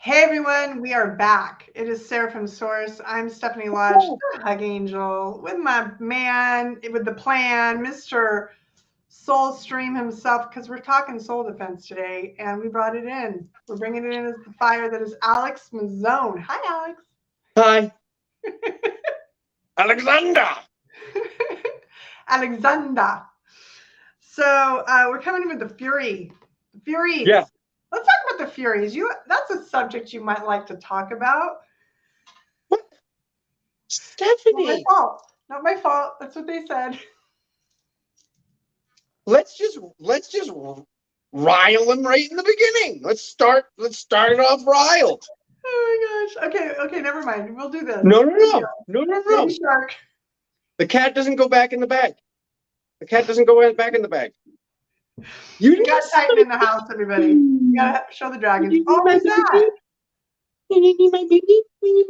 Hey everyone, we are back. It is Seraphim Source. I'm Stephanie Lodge, the Hug Angel, with my man, with the plan, Mr. Soul Stream himself, because we're talking soul defense today, and we brought it in. We're bringing it in as the fire that is Alex Mazzone. Hi, Alex. Hi. Alexander. Alexander. So we're coming in with the Fury. The Furies. Yeah. Let's talk about the Furies. That's a subject you might like to talk about. What? Stephanie. Not my fault. Not my fault. That's what they said. Let's just rile them right in the beginning. Let's start it off riled. Oh my gosh. Okay, never mind. We'll do this. No. Baby shark. The cat doesn't go back in the bag. The cat doesn't go back in the bag. You got Titan in the house, everybody. You gotta show the dragons. Oh, what's that?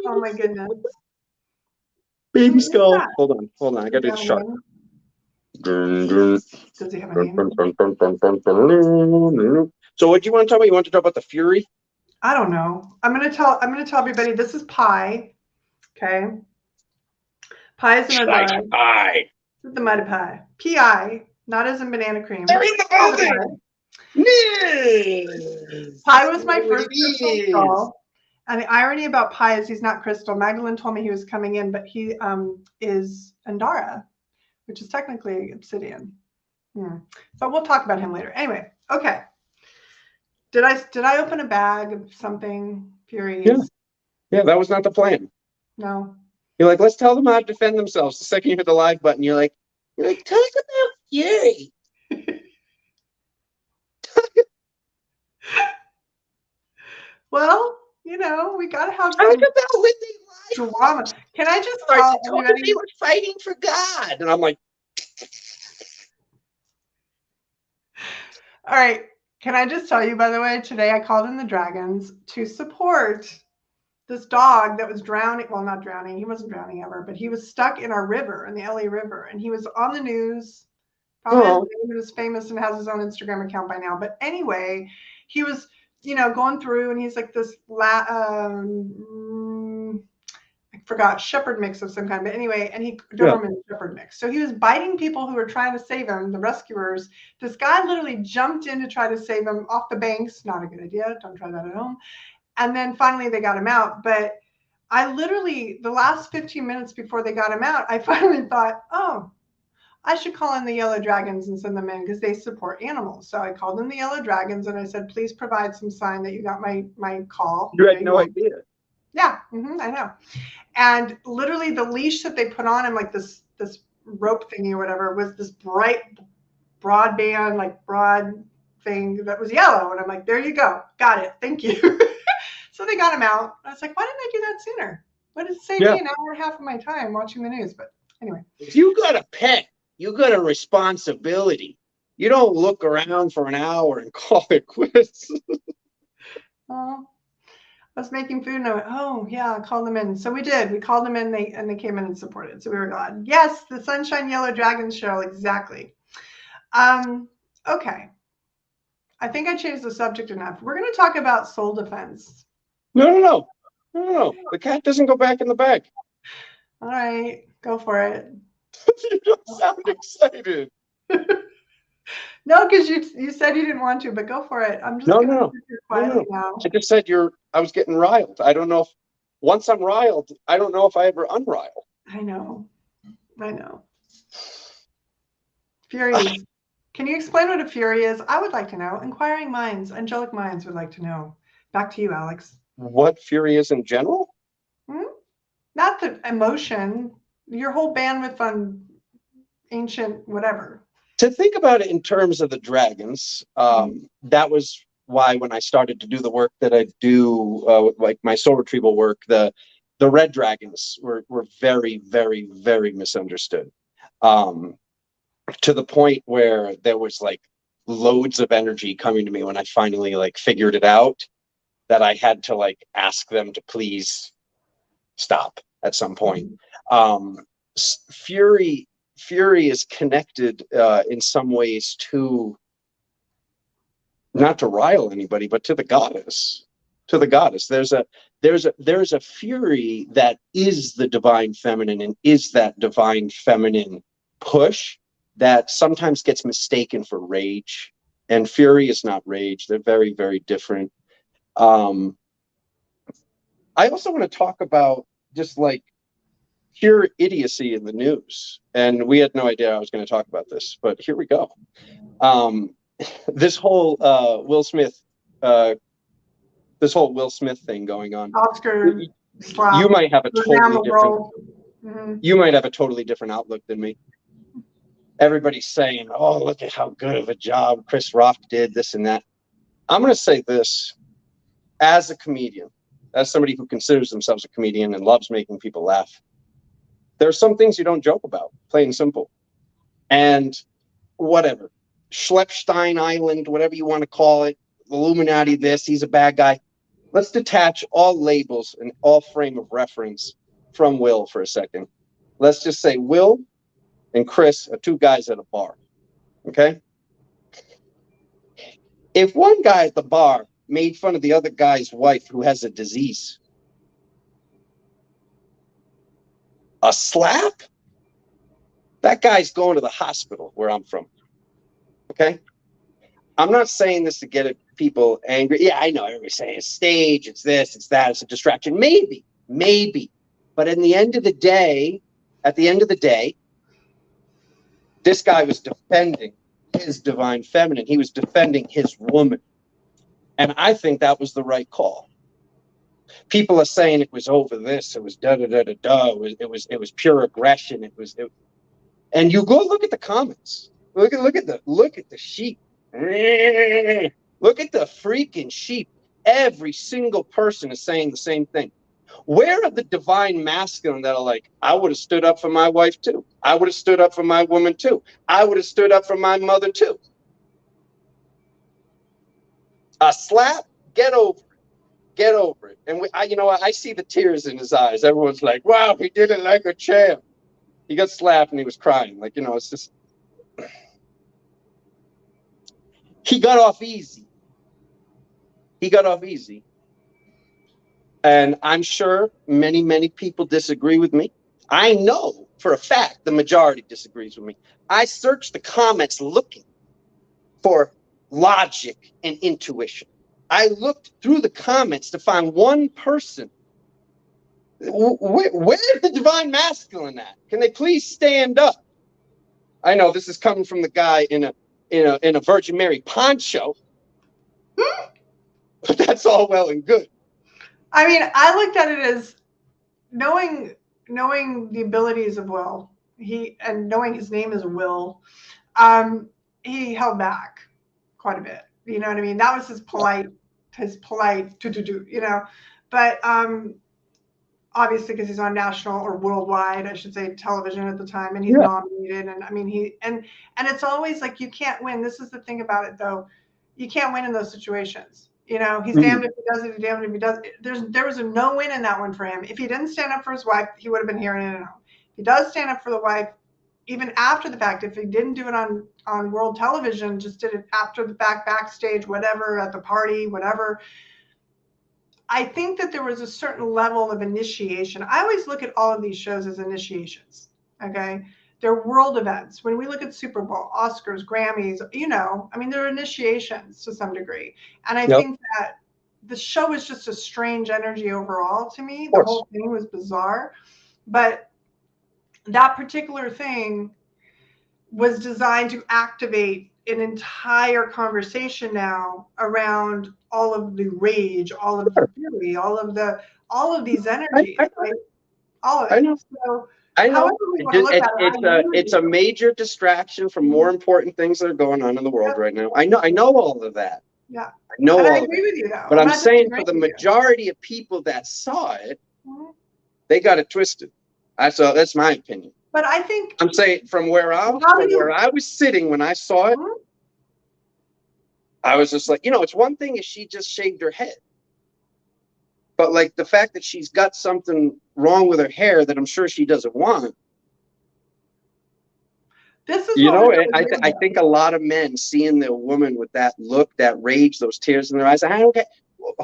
Oh my goodness. Baby skull. Hold on. I gotta do the shark. Does he have a name? So what do you want to talk about? You want to talk about the Fury? I don't know. I'm gonna tell everybody this is Pi. Okay. Pi is an Azar. Pi. This is the mighty Pi. P-I, not as in banana cream. They're in the building. Pi was my first crystal skull. And the irony about Pi is he's not crystal. Magdalene told me he was coming in, but he is Andara, which is technically obsidian. But we'll talk about him later. Anyway, okay. Did I open a bag of something, Furies? Yeah, that was not the plan. No. You're like, let's tell them how to defend themselves. The second you hit the live button, you're like, talk about Fury. Well, we gotta have talk about when they drama. Can I just tell everybody they were fighting for God? And I'm like, all right. Can I just tell you, by the way, today I called in the dragons to support this dog that was drowning. Well, not drowning. He wasn't drowning ever, but he was stuck in our river, in the LA River. And he was on the news. Probably he was famous and has his own Instagram account by now. But anyway, he was, going through, and he's like this, I forgot, shepherd mix of some kind. But anyway, and Doberman shepherd mix. So he was biting people who were trying to save him, the rescuers. This guy literally jumped in to try to save him off the banks. Not a good idea. Don't try that at home. And then finally they got him out. But I literally, the last 15 minutes before they got him out, I finally thought, oh, I should call in the Yellow Dragons and send them in because they support animals. So I called in the Yellow Dragons and I said, please provide some sign that you got my call. You had no idea. Yeah, I know. And literally the leash that they put on him, like this rope thingy or whatever, was this bright broadband, like broad thing that was yellow. And I'm like, there you go. Got it. Thank you. So they got him out. I was like, why didn't I do that sooner? What did it save me an hour and a half of my time watching the news? But anyway. If you got a pet, you got a responsibility. You don't look around for an hour and call it quits. Oh, I was making food and I went, oh yeah, call them in. So we did. We called them in and they came in and supported. So we were glad. Yes, the Sunshine Yellow Dragons show, exactly. Okay. I think I changed the subject enough. We're going to talk about soul defense. No. The cat doesn't go back in the bag. All right, go for it. You don't sound excited. No, because you said you didn't want to, but go for it. I'm just going to sit here quietly now. I just said I was getting riled. I don't know if once I'm riled, I don't know if I ever unrile. I know. Fury. Can you explain what a Fury is? I would like to know. Inquiring minds, angelic minds would like to know. Back to you, Alex. What Fury is in general? Not the emotion. Your whole bandwidth on ancient whatever. To think about it in terms of the dragons, that was why when I started to do the work that I do, like my soul retrieval work, the red dragons were very, very, very misunderstood. To the point where there was like loads of energy coming to me when I finally like figured it out, that I had to like ask them to please stop at some point. Fury is connected in some ways to, not to rile anybody, but to the goddess. to the goddess. There's a fury that is the divine feminine and is that divine feminine push that sometimes gets mistaken for rage. And fury is not rage. They're very, very different. I also want to talk about just like pure idiocy in the news. And we had no idea I was going to talk about this, but here we go. This whole Will Smith thing going on. Oscar, you might have a totally different. Mm-hmm. You might have a totally different outlook than me. Everybody's saying, "Oh, look at how good of a job Chris Rock did, this and that." I'm going to say this as a comedian, as somebody who considers themselves a comedian and loves making people laugh. There are some things you don't joke about, plain and simple. And whatever, Schleppstein Island, whatever you want to call it, Illuminati this, he's a bad guy. Let's detach all labels and all frame of reference from Will for a second. Let's just say Will and Chris are two guys at a bar, okay? If one guy at the bar made fun of the other guy's wife who has a disease, a slap? That guy's going to the hospital where I'm from, okay? I'm not saying this to get people angry. Yeah, I know everybody's saying it's stage, it's this, it's that, it's a distraction. Maybe. But at the end of the day, this guy was defending his divine feminine. He was defending his woman. And I think that was the right call. People are saying it was over this, it was da-da-da-da-da, it was pure aggression, and you go look at the comments. Look at the sheep. Look at the freaking sheep. Every single person is saying the same thing. Where are the divine masculine that are like, I would have stood up for my wife too. I would have stood up for my woman too. I would have stood up for my mother too. A slap, get over it. And I see the tears in his eyes. Everyone's like, wow, he did it like a champ. He got slapped and he was crying. Like, it's just, he got off easy. And I'm sure many, many people disagree with me. I know for a fact the majority disagrees with me. I searched the comments looking for logic and intuition. I looked through the comments to find one person. Where's the divine masculine at? Can they please stand up? I know this is coming from the guy in a Virgin Mary poncho, but that's all well and good. I mean, I looked at it as knowing the abilities of Will, and knowing his name is Will, he held back quite a bit. You know what I mean? That was his polite but obviously because he's on national or worldwide, I should say, television at the time, and he's nominated, and I mean and it's always like, you can't win. This is the thing about it, though. You can't win in those situations. He's damned if he does it, he's damned if he does it. There was a no win in that one for him. If he didn't stand up for his wife, he would have been hearing it at home. If he does stand up for the wife, even after the fact, if he didn't do it on world television, just did it after the fact, backstage, whatever, at the party, whatever, I think that there was a certain level of initiation. I always look at all of these shows as initiations, okay? They're world events. When we look at Super Bowl, Oscars, Grammys, they're initiations to some degree. And I think that the show was just a strange energy overall to me. The whole thing was bizarre. But that particular thing was designed to activate an entire conversation now around all of the rage, all of the fury, all of these energies, right? All of it. I know. It's a major distraction from more important things that are going on in the world right now. I know all of that. Yeah. I know all I of agree with you, though. But I'm saying for the majority of people that saw it, they got it twisted. That's my opinion. But I think I'm saying from where I was sitting when I saw it, I was just like, it's one thing if she just shaved her head. But like the fact that she's got something wrong with her hair that I'm sure she doesn't want. This is I think a lot of men seeing their woman with that look, that rage, those tears in their eyes. I don't get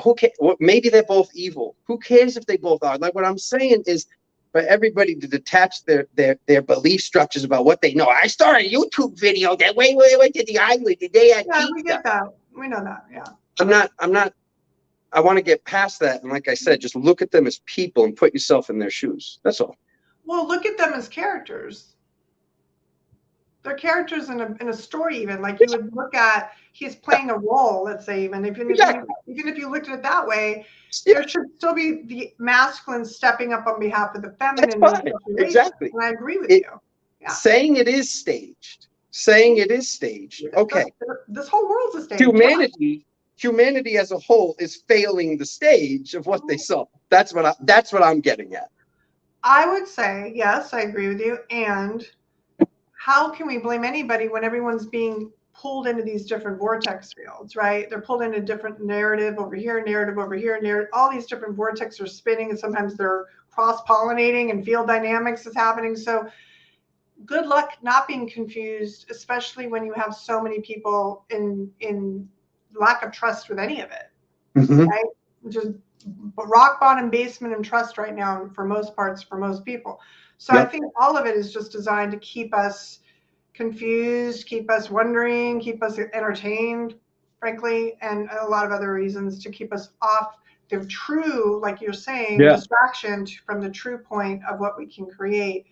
who cares? Well, maybe they're both evil. Who cares if they both are? Like, what I'm saying is, for everybody to detach their belief structures about what they know. I saw a YouTube video that wait to the island the day I Yeah, we get that. We know that. Yeah. I'm not. I want to get past that, and like I said, just look at them as people and put yourself in their shoes. That's all. Well, look at them as characters. They're characters in a story, even like you would look at. He's playing a role. Let's say even if you looked at it that way, there should still be the masculine stepping up on behalf of the feminine. That's fine. Exactly. And I agree with you. Yeah. Saying it is staged. Okay. This whole world's a stage. Humanity as a whole is failing the stage of what they saw. That's what I'm getting at. I would say, yes, I agree with you. And how can we blame anybody when everyone's being pulled into these different vortex fields, right? They're pulled into different narrative over here, all these different vortexes are spinning, and sometimes they're cross-pollinating and field dynamics is happening. So good luck not being confused, especially when you have so many people in lack of trust with any of it, right? Just rock bottom basement and trust right now for most parts, for most people. So I think all of it is just designed to keep us confused, keep us wondering, keep us entertained, frankly, and a lot of other reasons to keep us off the true, like you're saying, distraction from the true point of what we can create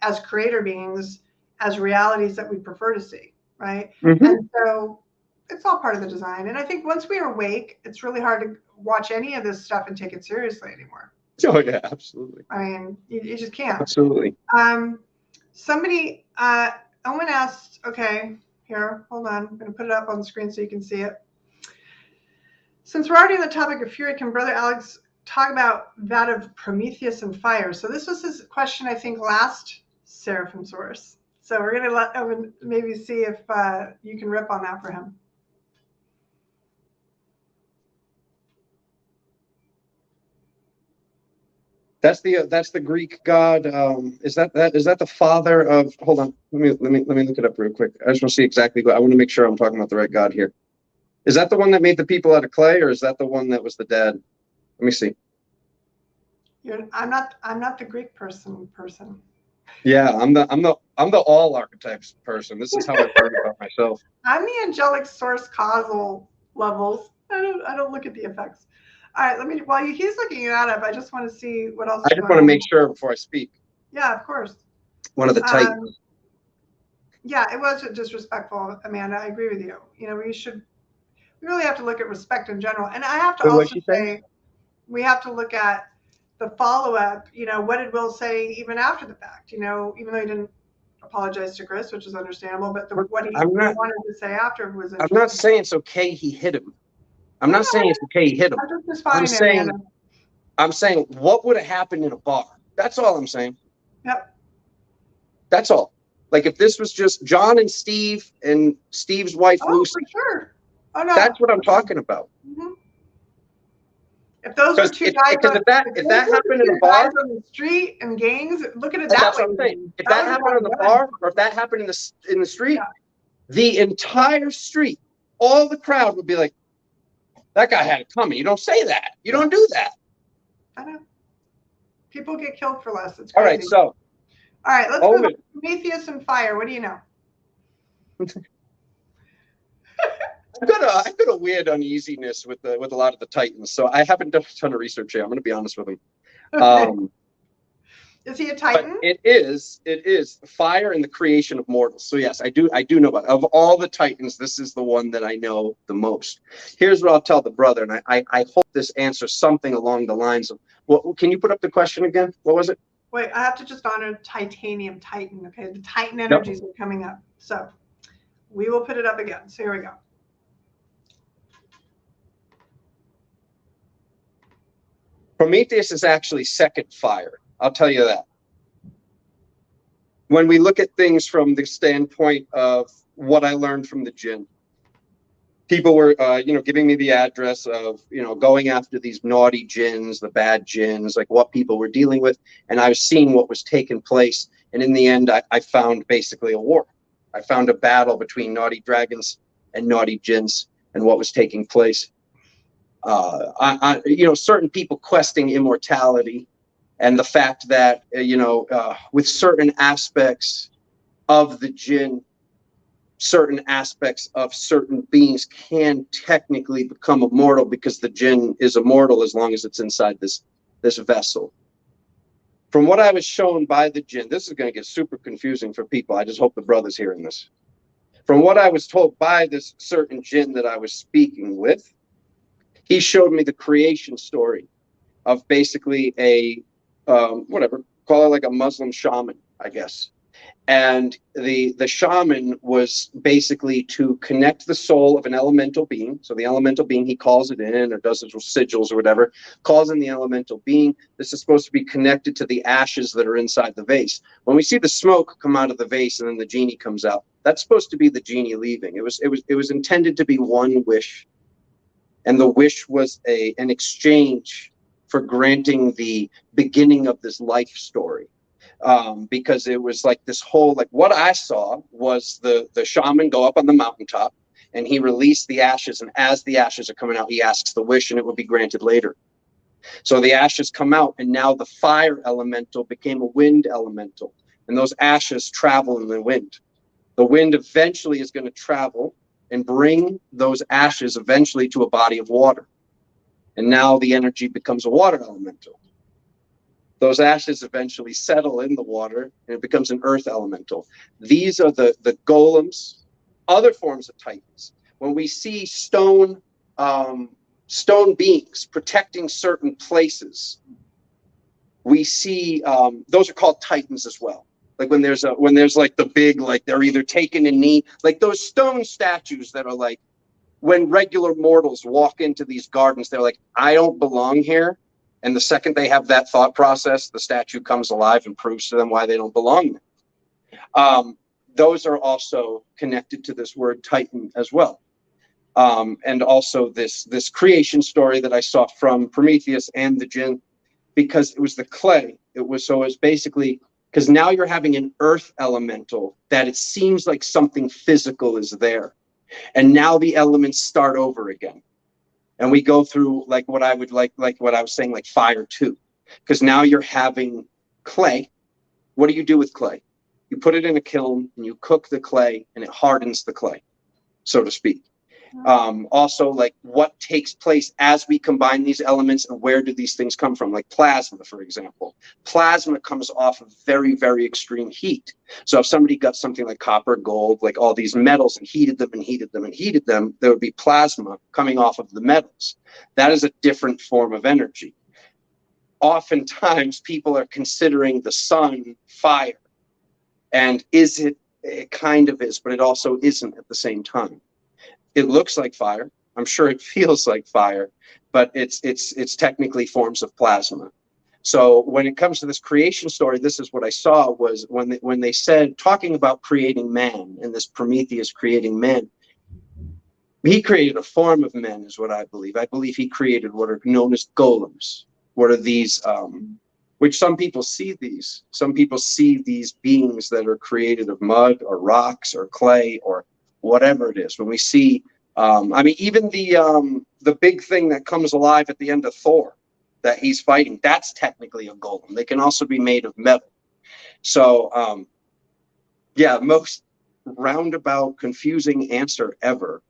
as creator beings, as realities that we prefer to see, right? And so it's all part of the design. And I think once we are awake, it's really hard to watch any of this stuff and take it seriously anymore. Oh yeah, absolutely. I mean, you just can't. Absolutely. Somebody, Owen asked, okay, here, hold on. I'm going to put it up on the screen so you can see it. Since we're already on the topic of fury, can Brother Alex talk about that of Prometheus and fire? So this was his question, I think, last Seraphim Source. So we're going to let Owen maybe see if you can rip on that for him. That's the Greek god. Is that the father of? Hold on. Let me look it up real quick. I just want to see exactly. I want to make sure I'm talking about the right god here. Is that the one that made the people out of clay, or is that the one that was the dad? Let me see. I'm not the Greek person. Yeah, I'm the all archetypes person. This is how I learned about myself. I'm the angelic source causal levels. I don't look at the effects. All right, while he's looking that up, I just want to see what else. I just want to make sure before I speak. Yeah, of course. One of the titans. Yeah, it was disrespectful, Amanda. I agree with you. You know, we really have to look at respect in general. And I have to also say, we have to look at the follow-up, you know, what did Will say even after the fact? You know, even though he didn't apologize to Chris, which is understandable, but what he wanted to say after was interesting. I'm not saying it's okay he hit him. I'm not saying it's okay he hit him. I'm saying what would have happened in a bar. That's all I'm saying. Yep. That's all. Like if this was just John and Steve and Steve's wife Lucy. For sure. Oh no. That's what I'm talking about. If those are two guys, if that happened in a bar on the street and gangs, look at it that way. If that happened in the bar, or if that happened in the street, the entire street, all the crowd would be like, "That guy had it coming." You don't say that. You don't do that. I know. People get killed for less. It's crazy. All right, so. All right, let's move on. Prometheus and fire. What do you know? I've got a weird uneasiness with a lot of the Titans, so I haven't done a ton of research here. I'm going to be honest with him. Is he a Titan? It is fire and the creation of mortals. So yes, I do know about it. Of all the Titans, this is the one that I know the most. Here's what I'll tell the brother, and I hope this answers something along the lines of. Well, can you put up the question again? What was it? Wait, I have to just honor Titanium Titan. Okay, the Titan energies are coming up, so we will put it up again. So here we go. Prometheus is actually second fire. I'll tell you that. When we look at things from the standpoint of what I learned from the jinn, people were, giving me the address of, going after these naughty jinns, the bad jinns, like what people were dealing with. And I was seeing what was taking place. And in the end, I found basically a war. I found a battle between naughty dragons and naughty jinns and what was taking place. certain people questing immortality, and the fact that with certain aspects of the jinn, certain aspects of certain beings can technically become immortal, because the jinn is immortal as long as it's inside this vessel. From what I was shown by the jinn, this is going to get super confusing for people. I just hope the brother's hearing this. From what I was told by this certain jinn that I was speaking with, he showed me the creation story of basically a whatever, call it like a Muslim shaman, I guess. And the shaman was basically to connect the soul of an elemental being. So the elemental being, he calls it in or does his sigils or whatever, calls in the elemental being. This is supposed to be connected to the ashes that are inside the vase. When we see the smoke come out of the vase and then the genie comes out, that's supposed to be the genie leaving. It was intended to be one wish. And the wish was an exchange for granting the beginning of this life story. Because it was like this whole, like what I saw was the shaman go up on the mountaintop and he released the ashes. And as the ashes are coming out, he asks the wish and it would be granted later. So the ashes come out and now the fire elemental became a wind elemental. And those ashes travel in the wind. The wind eventually is going to travel and bring those ashes eventually to a body of water. And now the energy becomes a water elemental. Those ashes eventually settle in the water and it becomes an earth elemental. These are the golems, other forms of titans. When we see stone beings protecting certain places, we see those are called titans as well. Like when there's like the big, like they're either taken in knee, like those stone statues that are like, when regular mortals walk into these gardens, they're like, I don't belong here. And the second they have that thought process, the statue comes alive and proves to them why they don't belong there. Those are also connected to this word Titan as well. And also this creation story that I saw from Prometheus and the jinn, because it was the clay. It was basically, because now you're having an earth elemental that it seems like something physical is there. And now the elements start over again. And we go through like what I would like what I was saying, like fire too, because now you're having clay. What do you do with clay? You put it in a kiln and you cook the clay and it hardens the clay, so to speak. Also, like what takes place as we combine these elements and where do these things come from? Like plasma, for example. Plasma comes off of very, very extreme heat. So if somebody got something like copper, gold, like all these metals and heated them and heated them and heated them, there would be plasma coming off of the metals. That is a different form of energy. Oftentimes people are considering the sun fire. And it kind of is, but it also isn't at the same time. It looks like fire. I'm sure it feels like fire, but it's technically forms of plasma. So when it comes to this creation story, this is what I saw was when they said, talking about creating man and this Prometheus creating man, he created a form of men is what I believe. I believe he created what are known as golems. What are these, which some people see these. Some people see these beings that are created of mud or rocks or clay or whatever it is. When we see, I mean, even the big thing that comes alive at the end of Thor that he's fighting, that's technically a golem. They can also be made of metal. So, yeah, most roundabout, confusing answer ever.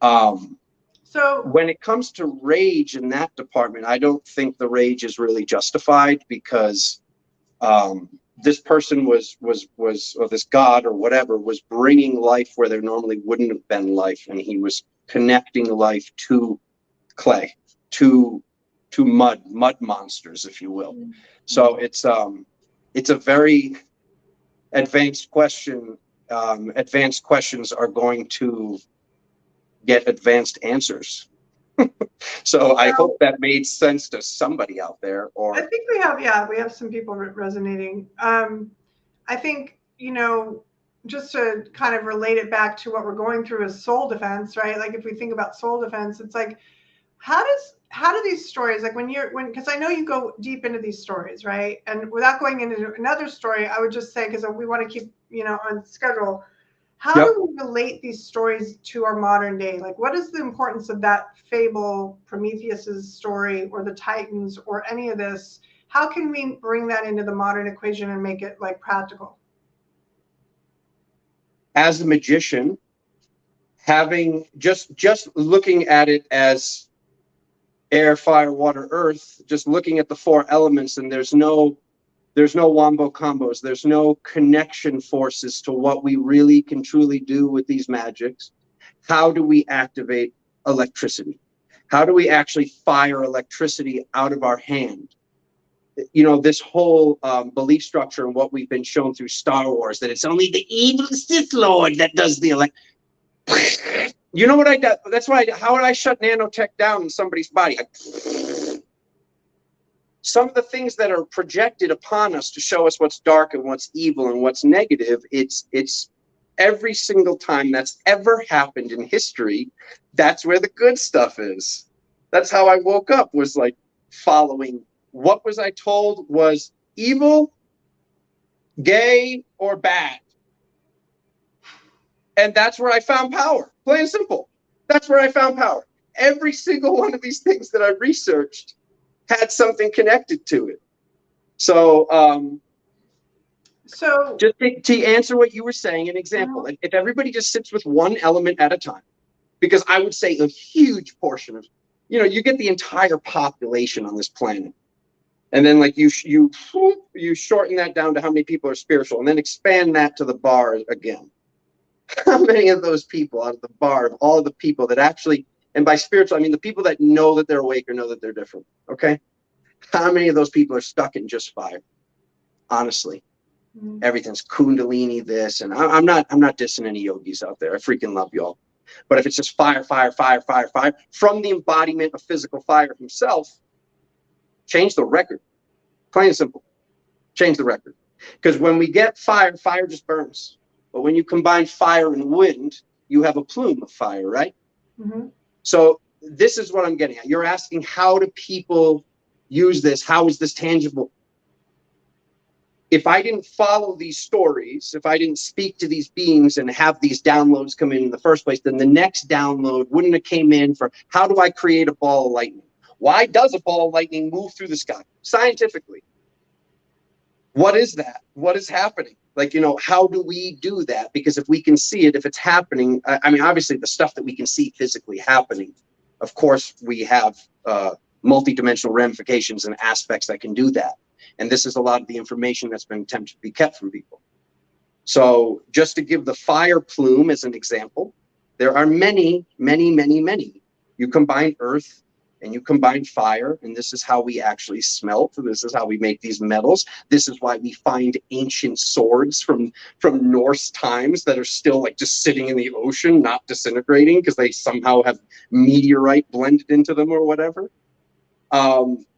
So when it comes to rage in that department, I don't think the rage is really justified because this person or this god or whatever was bringing life where there normally wouldn't have been life, and he was connecting life to clay, to mud monsters, if you will. So it's a very advanced question. Advanced questions are going to get advanced answers. So I hope that made sense to somebody out there. Or I think we have some people resonating. I think, just to kind of relate it back to what we're going through as soul defense, right? Like if we think about soul defense, it's like, how do these stories, like because I know you go deep into these stories, right? And without going into another story, I would just say, because we want to keep, on schedule, How Yep. do we relate these stories to our modern day? Like, what is the importance of that fable, Prometheus's story, or the Titans, or any of this? How can we bring that into the modern equation and make it like practical? As a magician, having just looking at it as air, fire, water, earth, just looking at the four elements, and there's no wombo combos, there's no connection forces to what we really can truly do with these magics. How do we activate electricity? How do we actually fire electricity out of our hand? You know, this whole belief structure and what we've been shown through Star Wars, that it's only the evil Sith Lord that does the You know what I do? That's why. How would I shut nanotech down in somebody's body? Some of the things that are projected upon us to show us what's dark and what's evil and what's negative, it's every single time that's ever happened in history, that's where the good stuff is. That's how I woke up, was like following what was I told was evil, gay, or bad. And that's where I found power, plain and simple. That's where I found power. Every single one of these things that I researched had something connected to it. So, just to answer what you were saying, an example, if everybody just sits with one element at a time, because I would say a huge portion of, you get the entire population on this planet. And then like you shorten that down to how many people are spiritual, and then expand that to the bar again. How many of those people out of the bar, of all of the people that actually, and by spiritual, I mean the people that know that they're awake or know that they're different, okay? How many of those people are stuck in just fire? Honestly, everything's kundalini this, and I'm not dissing any yogis out there. I freaking love y'all. But if it's just fire, fire, fire, fire, fire, from the embodiment of physical fire himself, change the record. Plain and simple. Change the record. Because when we get fire, fire just burns. But when you combine fire and wind, you have a plume of fire, right? So this is what I'm getting at. You're asking, how do people use this? How is this tangible? If I didn't follow these stories, if I didn't speak to these beings and have these downloads come in the first place, then the next download wouldn't have came in for, how do I create a ball of lightning? Why does a ball of lightning move through the sky? Scientifically. What is that? What is happening? Like, how do we do that? Because if we can see it, if it's happening, I mean, obviously the stuff that we can see physically happening, of course, we have multi-dimensional ramifications and aspects that can do that. And this is a lot of the information that's been attempted to be kept from people. So just to give the fire plume as an example, there are many, many, many, many. You combine earth and you combine fire, and this is how we actually smelt. This is how we make these metals. This is why we find ancient swords from Norse times that are still like just sitting in the ocean, not disintegrating, because they somehow have meteorite blended into them or whatever.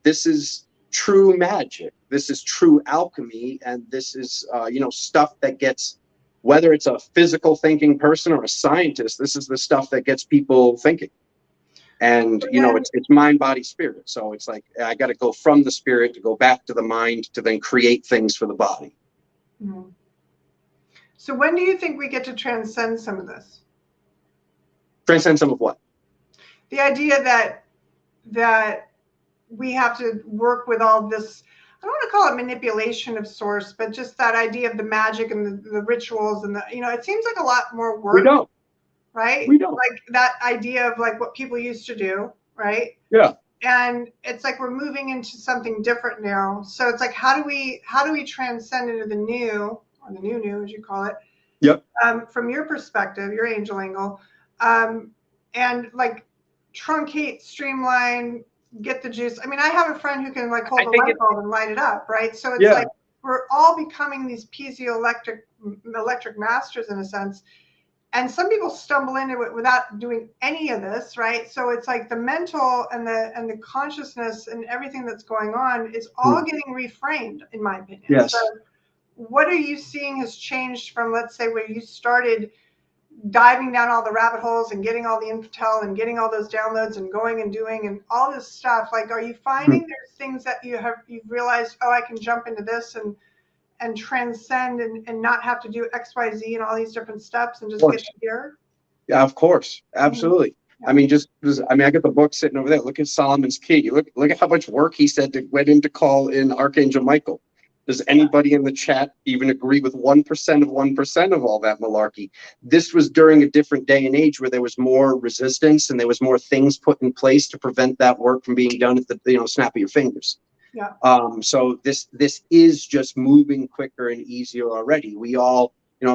This is true magic. This is true alchemy, and this is stuff that gets, whether it's a physical thinking person or a scientist, this is the stuff that gets people thinking. And it's mind, body, spirit. So it's like I got to go from the spirit to go back to the mind to then create things for the body. So when do you think we get to transcend some of this? Transcend some of what? The idea that we have to work with all this, I don't want to call it manipulation of source, but just that idea of the magic and the rituals and it seems like a lot more work. We don't. Right? We don't. Like that idea of like what people used to do, right? Yeah. And it's like we're moving into something different now. So it's like, how do we transcend into the new, or the new as you call it? Yep. From your perspective, your angel angle, and like truncate, streamline, get the juice. I mean, I have a friend who can like hold a light bulb and light it up, right? So it's like we're all becoming these piezoelectric masters in a sense. And some people stumble into it without doing any of this, right? So it's like the mental and the consciousness and everything that's going on is all getting reframed, in my opinion. Yes. So what are you seeing has changed from, let's say, where you started diving down all the rabbit holes and getting all the intel and getting all those downloads and going and doing and all this stuff? Like, are you finding there's things that you've realized, oh, I can jump into this and transcend and not have to do XYZ and all these different steps and just get here? Yeah, of course. Absolutely. Yeah. I mean, I got the book sitting over there. Look at Solomon's Key. Look at how much work he said went into call in Archangel Michael. Does anybody in the chat even agree with 1% of 1% of all that malarkey? This was during a different day and age where there was more resistance and there was more things put in place to prevent that work from being done at the snap of your fingers. Yeah. So this is just moving quicker and easier already. We all,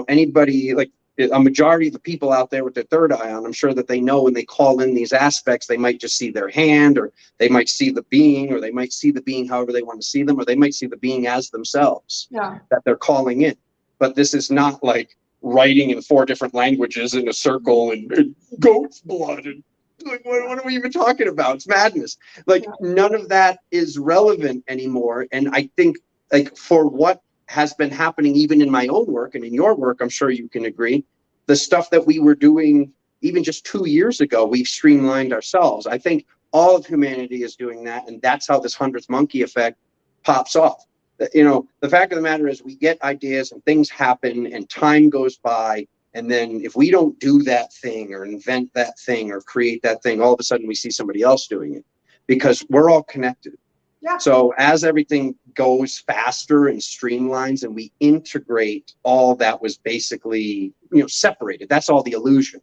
anybody, like a majority of the people out there with their third eye on, I'm sure that they know when they call in these aspects, they might just see their hand, or they might see the being, or they might see the being however they want to see them, or they might see the being as themselves that they're calling in. But this is not like writing in 4 different languages in a circle and goat's blood and like, what are we even talking about? It's madness. Like, none of that is relevant anymore. And I think, like, for what has been happening even in my own work and in your work, I'm sure you can agree, the stuff that we were doing even just 2 years ago, we've streamlined ourselves. I think all of humanity is doing that, and that's how this 100th monkey effect pops off. The fact of the matter is, we get ideas and things happen and time goes by, and then if we don't do that thing or invent that thing or create that thing, all of a sudden we see somebody else doing it, because we're all connected. Yeah. So as everything goes faster and streamlines and we integrate all that was basically, separated, that's all the illusion.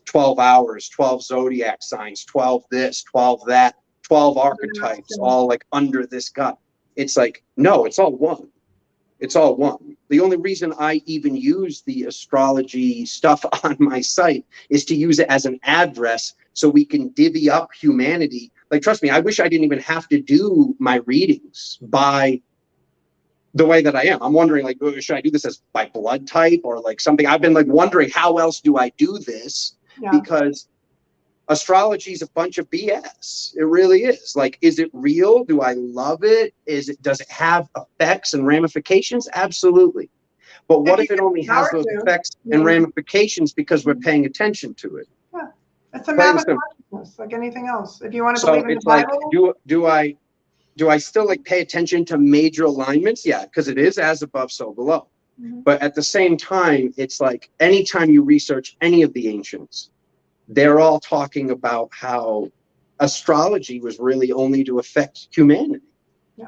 12 hours, 12 zodiac signs, 12 this, 12 that, 12 archetypes, all like under this gut. It's like, no, it's all one. It's all one. The only reason I even use the astrology stuff on my site is to use it as an address so we can divvy up humanity. Like, trust me, I wish I didn't even have to do my readings by the way that I am. I'm wondering, like, should I do this as by blood type or like something? I've been like wondering, how else do I do this? Because astrology is a bunch of BS. It really is. Like, is it real? Do I love it? Does it have effects and ramifications? Absolutely. But what if it only has those effects and ramifications because we're paying attention to it? Yeah. It's a map of consciousness, like anything else. If you want to believe in the Bible, do I still like pay attention to major alignments? Yeah, because it is as above, so below. But at the same time, it's like anytime you research any of the ancients, they're all talking about how astrology was really only to affect humanity. Yeah.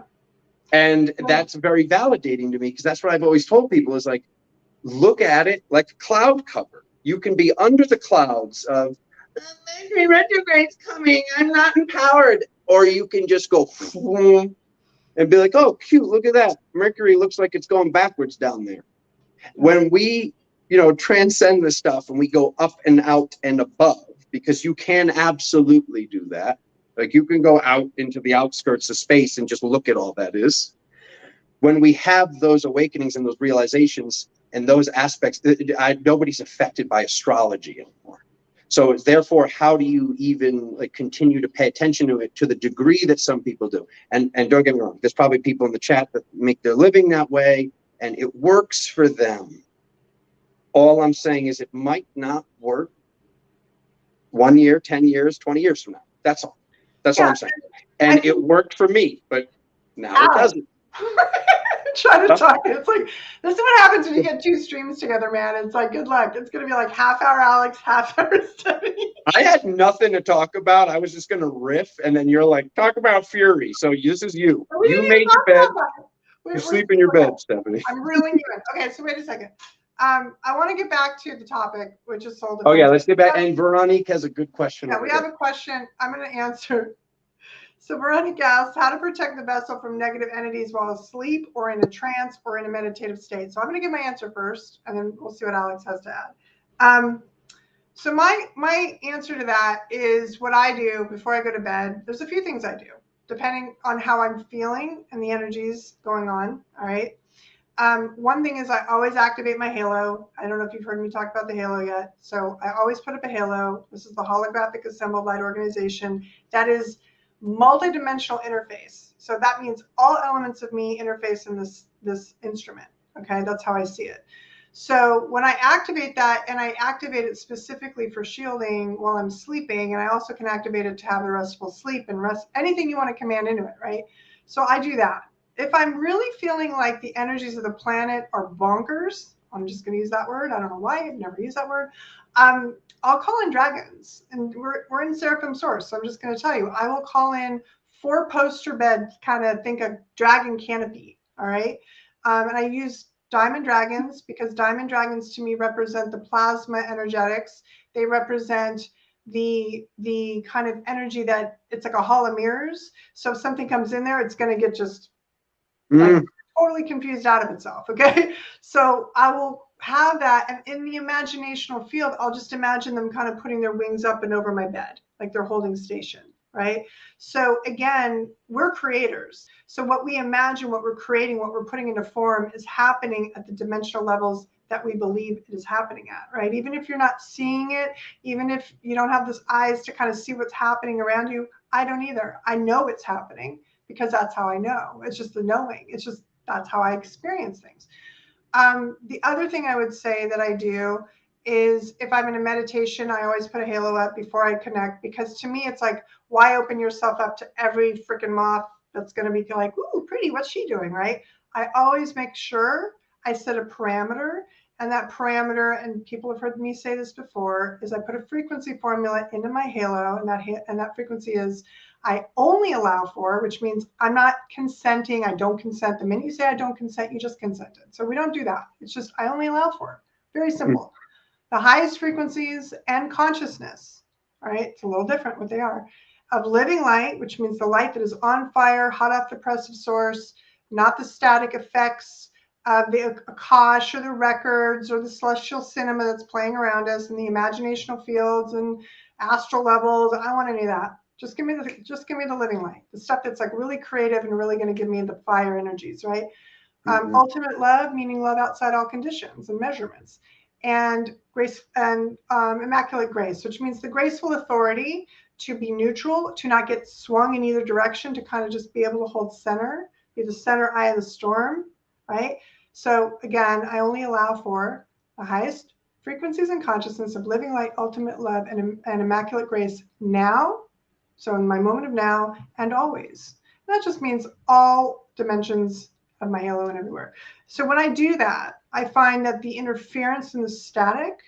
And that's very validating to me, because that's what I've always told people is like, look at it like a cloud cover. You can be under the clouds of Mercury retrograde's coming, I'm not empowered. Or you can just go and be like, oh, cute, look at that. Mercury looks like it's going backwards down there. When we transcend this stuff and we go up and out and above, because you can absolutely do that. Like, you can go out into the outskirts of space and just look at all that is. When we have those awakenings and those realizations and those aspects, nobody's affected by astrology anymore. So therefore, how do you even like continue to pay attention to it to the degree that some people do? And don't get me wrong, there's probably people in the chat that make their living that way and it works for them. All I'm saying is it might not work 1 year, 10 years, 20 years from now. That's all. That's all I'm saying. And it worked for me, but now it doesn't. Try to talk. It's like, this is what happens when you get 2 streams together, man. It's like, good luck. It's going to be like half hour Alex, half hour Stephanie. I had nothing to talk about. I was just going to riff. And then you're like, talk about Fury. So this is you. You made your bed. You sleep in your bed, Stephanie. I'm reeling you in. Okay, so wait a second. I want to get back to the topic, which is soul defense. Oh, yeah, let's get back. And Veronique has a good question. Yeah, we have a question. I'm going to answer. So Veronique asks, how to protect the vessel from negative entities while asleep or in a trance or in a meditative state. So I'm going to give my answer first, and then we'll see what Alex has to add. So my answer to that is what I do before I go to bed. There's a few things I do, depending on how I'm feeling and the energies going on. All right. One thing is I always activate my halo. I don't know if you've heard me talk about the halo yet. So I always put up a halo. This is the holographic assembled light organization. That is multidimensional interface. So that means all elements of me interface in this instrument. Okay, that's how I see it. So when I activate that, and I activate it specifically for shielding while I'm sleeping, and I also can activate it to have a restful sleep and rest, anything you want to command into it, right? So I do that. if I'm really feeling like the energies of the planet are bonkers, I'm just going to use that word. I don't know why. I've never used that word. I'll call in dragons, and we're in Seraphim Source. So I'm just going to tell you, I will call in 4-poster bed, kind of think a dragon canopy. All right. And I use diamond dragons because diamond dragons to me represent the plasma energetics. They represent the kind of energy that it's like a hall of mirrors. So if something comes in there, it's going to get just like totally confused out of itself. Okay. So I will have that. And in the imaginational field, I'll just imagine them kind of putting their wings up and over my bed, like they're holding station. Right. So again, we're creators. So what we imagine, what we're creating, what we're putting into form is happening at the dimensional levels that we believe it is happening at, right? Even if you're not seeing it, even if you don't have those eyes to kind of see what's happening around you, I don't either. I know it's happening because that's how I know. It's just the knowing. It's just, that's how I experience things. The other thing I would say that I do is if I'm in a meditation, I always put a halo up before I connect, because to me, it's like, why open yourself up to every freaking moth that's going to be like, ooh, pretty, what's she doing, right? I always make sure I set a parameter, and that parameter, and people have heard me say this before, is I put a frequency formula into my halo, and that frequency is I only allow for, which means I'm not consenting. I don't consent. The minute you say I don't consent, you just consented. So we don't do that. It's just I only allow for. Very simple. The highest frequencies and consciousness, all right, it's a little different what they are, of living light, which means the light that is on fire, hot off the press of source, not the static effects of the Akash or the records or the celestial cinema that's playing around us and the imaginational fields and astral levels. I don't want any of that. Just give me the living light, the stuff that's like really creative and really going to give me the fire energies, right? Ultimate love, meaning love outside all conditions and measurements, and grace and immaculate grace, which means the graceful authority to be neutral, to not get swung in either direction, to kind of just be able to hold center, be the center eye of the storm, right? So again, I only allow for the highest frequencies and consciousness of living light, ultimate love, and immaculate grace now. So in my moment of now and always. And that just means all dimensions of my halo and everywhere. So when I do that, I find that the interference and the static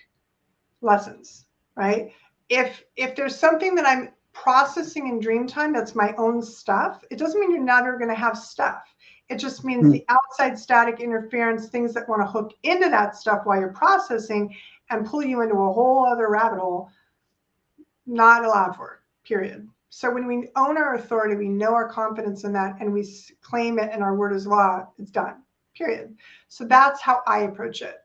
lessens, right? If there's something that I'm processing in dream time that's my own stuff, it doesn't mean you're never going to have stuff. It just means the outside static interference, things that want to hook into that stuff while you're processing and pull you into a whole other rabbit hole, not allowed for, period. So when we own our authority, we know our confidence in that, and we claim it, and our word is law, it's done, period. So that's how I approach it.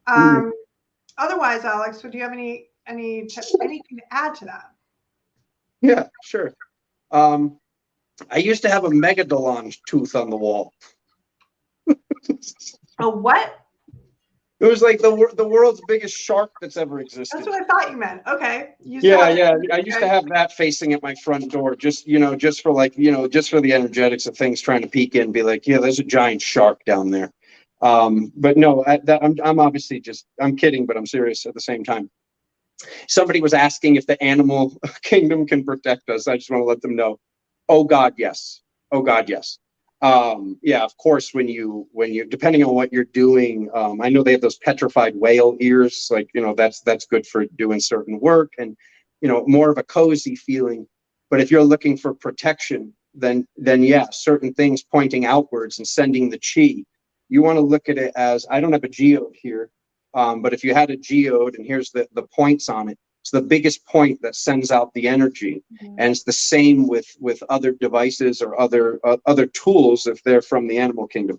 Otherwise, Alex, would you have anything to add to that? Yeah, sure. I used to have a megalodon tooth on the wall. A what? It was like the world's biggest shark that's ever existed. That's what I thought you meant. Okay. Yeah. I used to have that facing at my front door, just for like, just for the energetics of things trying to peek in and be like, yeah, there's a giant shark down there. But no, I'm obviously I'm kidding, but I'm serious at the same time. Somebody was asking if the animal kingdom can protect us. I just want to let them know. Oh God, yes. Oh God, yes. Yeah, of course, when you depending on what you're doing, I know they have those petrified whale ears, like, that's good for doing certain work and, more of a cozy feeling. But if you're looking for protection, then yeah, certain things pointing outwards and sending the chi, you want to look at it as, I don't have a geode here, but if you had a geode and here's the points on it, it's the biggest point that sends out the energy. And it's the same with other devices or other tools if they're from the animal kingdom.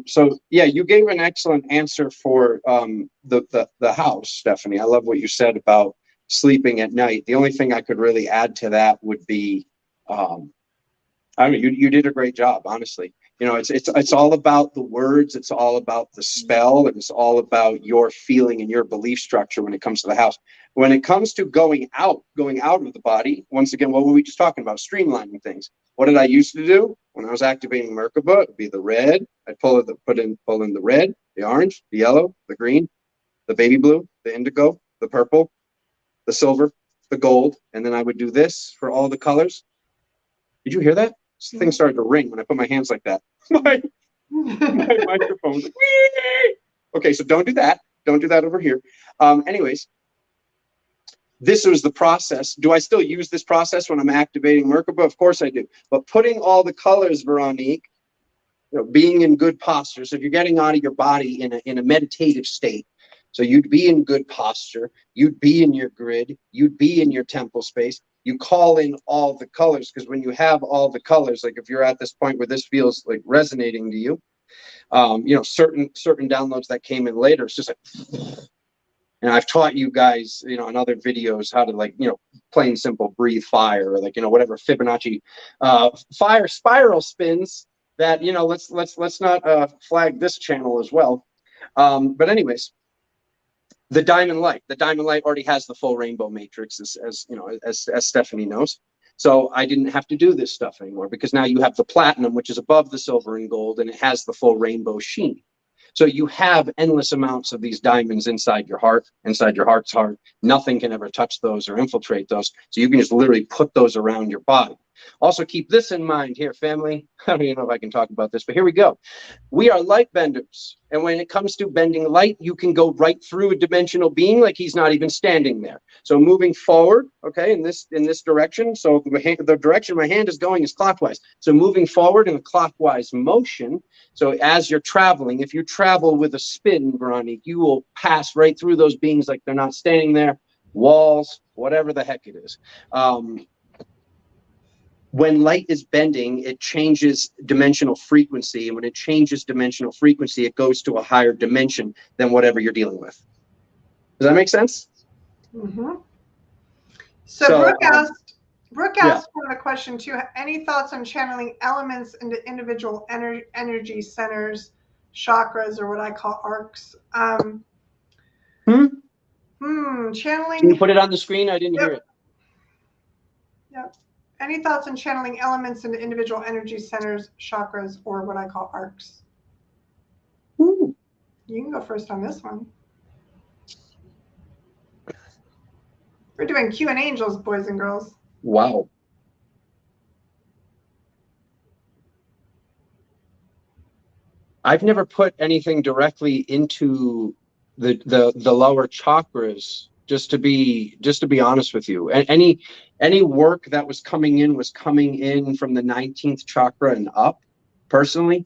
So yeah, you gave an excellent answer for the house, Stephanie. I love what you said about sleeping at night. The only thing I could really add to that would be, I mean, you did a great job, honestly. It's all about the words, it's all about the spell, and it's all about your feeling and your belief structure when it comes to the house. When it comes to going out of the body, once again, what were we just talking about? Streamlining things. What did I used to do when I was activating merkabah? It'd be the red. I'd pull in the red, the orange, the yellow, the green, the baby blue, the indigo, the purple, the silver, the gold, and then I would do this for all the colors. Did you hear that? thing started to ring when I put my hands like that. My microphone's like, wee! Okay, so don't do that. Don't do that over here. Anyways, this was the process. Do I still use this process when I'm activating merkabah? Of course I do. But putting all the colors, Veronique, being in good posture. So if you're getting out of your body in a meditative state, so you'd be in good posture, you'd be in your grid, you'd be in your temple space. You call in all the colors, because when you have all the colors, like if you're at this point where this feels like resonating to you, certain downloads that came in later, it's just like, and I've taught you guys, in other videos how to plain simple breathe fire, or whatever Fibonacci fire spiral spins that, let's not flag this channel as well. But anyways, the diamond light already has the full rainbow matrix, as Stephanie knows. So I didn't have to do this stuff anymore, because now you have the platinum, which is above the silver and gold, and it has the full rainbow sheen. So you have endless amounts of these diamonds inside your heart, inside your heart's heart. Nothing can ever touch those or infiltrate those. So you can just literally put those around your body. Also keep this in mind here, family. I don't even know if I can talk about this, but here we go. We are light benders. And when it comes to bending light, you can go right through a dimensional being like he's not even standing there. So moving forward, okay, in this direction. So the direction my hand is going is clockwise. So moving forward in a clockwise motion. So as you're traveling, if you travel with a spin, Veronique, you will pass right through those beings like they're not standing there, walls, whatever the heck it is. When light is bending, it changes dimensional frequency. And when it changes dimensional frequency, it goes to a higher dimension than whatever you're dealing with. Does that make sense? Mm-hmm. So Brooke asked one of the question too. Any thoughts on channeling elements into individual energy centers, chakras, or what I call arcs? Channeling. Can you put it on the screen? I didn't hear it. Yep. Any thoughts on channeling elements into individual energy centers, chakras, or what I call arcs? Ooh. You can go first on this one. We're doing Q and Angels, boys and girls. Wow. I've never put anything directly into the lower chakras, just to be honest with you. Any work that was coming in from the 19th chakra and up, personally.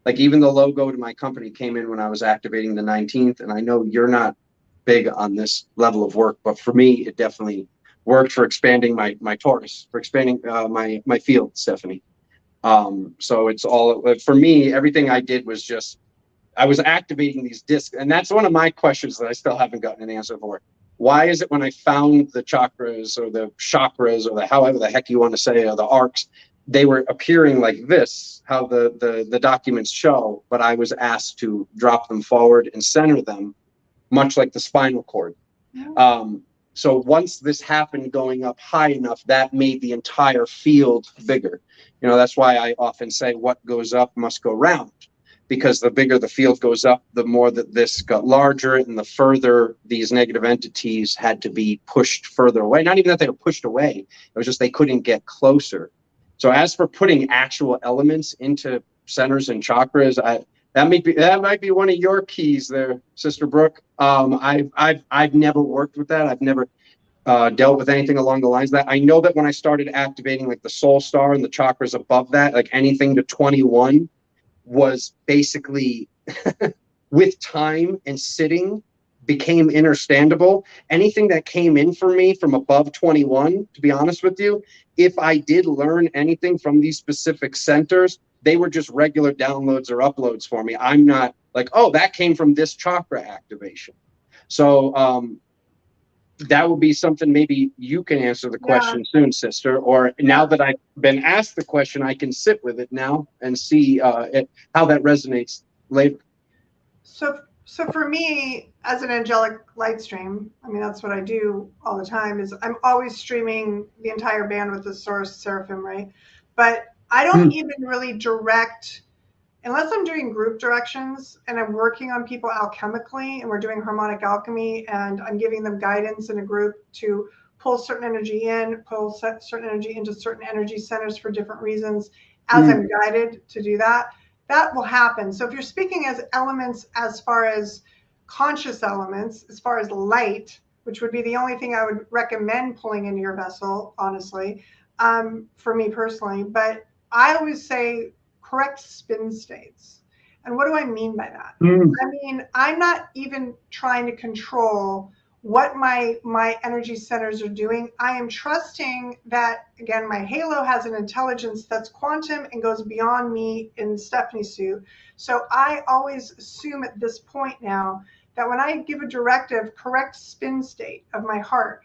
Like even the logo to my company came in when I was activating the 19th, and I know you're not big on this level of work, but for me, it definitely worked for expanding my torus, for expanding my field, Stephanie. So it's all, for me, everything I did was just, I was activating these discs. And that's one of my questions that I still haven't gotten an answer for. Why is it when I found the chakras or the however the heck you want to say, or the arcs, they were appearing like this, how the documents show, but I was asked to drop them forward and center them, much like the spinal cord. So once this happened going up high enough, that made the entire field bigger. That's why I often say what goes up must go round, because the bigger the field goes up, the more that this got larger, and the further these negative entities had to be pushed further away. Not even that they were pushed away, it was just they couldn't get closer. So as for putting actual elements into centers and chakras, that might be one of your keys there, Sister Brooke. I've never worked with that. I've never dealt with anything along the lines of that. I know that when I started activating like the soul star and the chakras above that, like anything to 21 was basically with time and sitting became understandable. Anything that came in for me from above 21, to be honest with you, if I did learn anything from these specific centers, they were just regular downloads or uploads for me. I'm not like, oh, that came from this chakra activation. So that would be something maybe you can answer the question soon, sister. Or now that I've been asked the question, I can sit with it now and see how that resonates later. So for me, as an angelic light stream, I mean, that's what I do all the time, is I'm always streaming the entire band with the source Seraphim, right? But I don't even really direct, unless I'm doing group directions and I'm working on people alchemically and we're doing harmonic alchemy and I'm giving them guidance in a group to pull certain energy in, pull certain energy into certain energy centers for different reasons as I'm guided to do that. That will happen. So if you're speaking as elements, as far as conscious elements, as far as light, which would be the only thing I would recommend pulling into your vessel, honestly, for me personally. But I always say correct spin states. And what do I mean by that? I mean, I'm not even trying to control what my energy centers are doing. I am trusting that, again, my halo has an intelligence that's quantum and goes beyond me in Stephanie's suit. So I always assume at this point now that when I give a directive, correct spin state of my heart,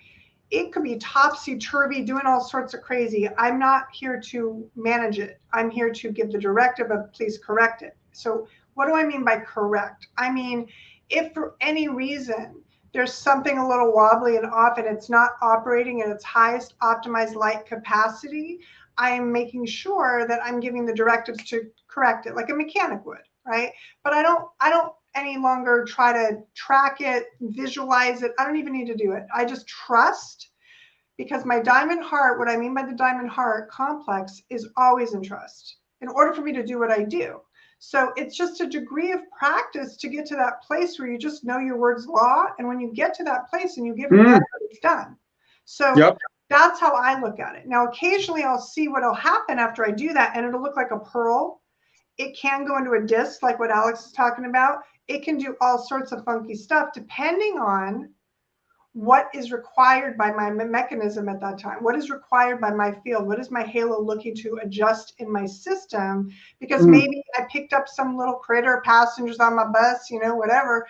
it could be topsy-turvy, doing all sorts of crazy. I'm not here to manage it. I'm here to give the directive of please correct it. So what do I mean by correct? I mean, if for any reason there's something a little wobbly and off and it's not operating at its highest optimized light capacity, I am making sure that I'm giving the directives to correct it like a mechanic would, right? But I don't any longer try to track it, visualize it. I don't even need to do it. I just trust, because my diamond heart, what I mean by the diamond heart complex, is always in trust in order for me to do what I do. So it's just a degree of practice to get to that place where you just know your word's law. And when you get to that place and you give it, it's done. So that's how I look at it. Now, occasionally I'll see what'll happen after I do that, and it'll look like a pearl. It can go into a disc, like what Alex is talking about. It can do all sorts of funky stuff depending on what is required by my mechanism at that time. What is required by my field? What is my halo looking to adjust in my system? Because maybe I picked up some little critter, passengers on my bus, you know, whatever,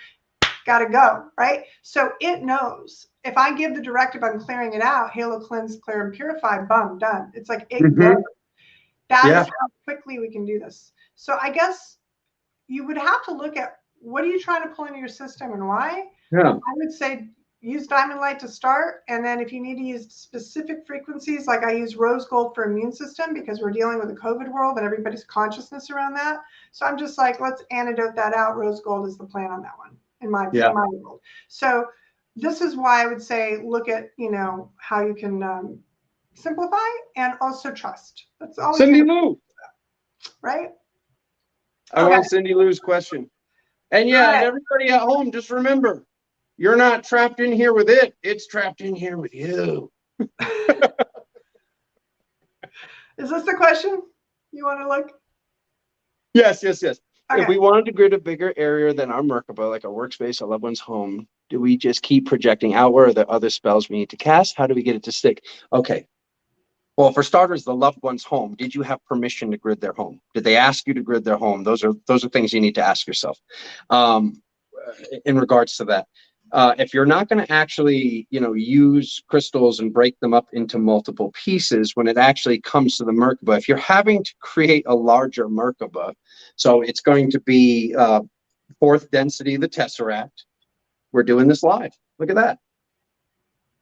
got to go, right? So it knows. If I give the directive, I'm clearing it out, halo cleanse, clear, and purify, boom, done. It's like it knows. That is how quickly we can do this. So I guess you would have to look at what are you trying to pull into your system and why? I would say use diamond light to start. And then if you need to use specific frequencies, like I use rose gold for immune system because we're dealing with a COVID world and everybody's consciousness around that. So I'm just like, let's antidote that out. Rose gold is the plan on that one in my world. So this is why I would say, look at, you know, how you can simplify and also trust. That's all. Cindy Lou. Right? I want Cindy Lou's question. And yeah, and everybody at home, just remember, you're not trapped in here with it. It's trapped in here with you. Is this the question you want to look? Yes. Okay. If we wanted to grid a bigger area than our merkabah, like a workspace, a loved one's home, do we just keep projecting outward? Or are there other spells we need to cast? How do we get it to stick? Okay. Well, for starters, the loved one's home. Did you have permission to grid their home? Did they ask you to grid their home? Those are things you need to ask yourself in regards to that. If you're not going to actually, you know, use crystals and break them up into multiple pieces, when it actually comes to the merkabah, if you're having to create a larger merkabah, so it's going to be fourth density, the tesseract. We're doing this live. Look at that.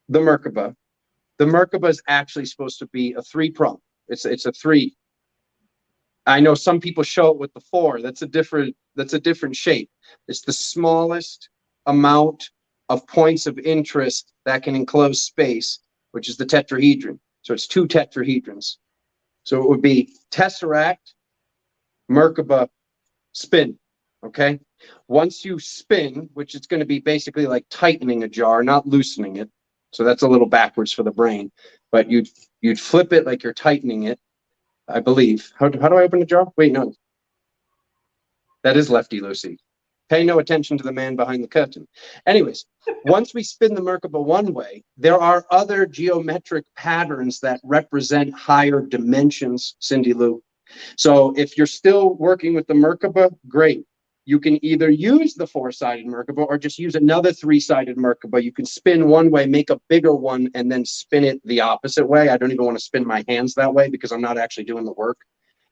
The merkabah. The merkabah is actually supposed to be a 3-prong. It's a 3. I know some people show it with the 4. That's a different shape. It's the smallest amount of points of interest that can enclose space, which is the tetrahedron. So it's 2 tetrahedrons. So it would be tesseract, merkabah, spin. Okay. Once you spin, which is going to be basically like tightening a jar, not loosening it. So that's a little backwards for the brain, but you'd flip it like you're tightening it, I believe. How do I open a jar? Wait, no. That is lefty loosey. Pay no attention to the man behind the curtain. Anyways, once we spin the merkabah one way, there are other geometric patterns that represent higher dimensions, Cindy Lou. So if you're still working with the merkabah, great. You can either use the 4-sided merkabah or just use another 3-sided merkabah. You can spin one way, make a bigger one, and then spin it the opposite way. I don't even want to spin my hands that way because I'm not actually doing the work.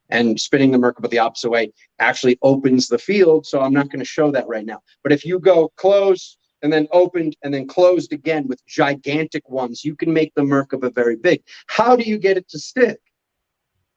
And spinning the merkabah the opposite way actually opens the field. So I'm not going to show that right now. But if you go close and then opened and then closed again with gigantic ones, you can make the merkabah very big. How do you get it to stick?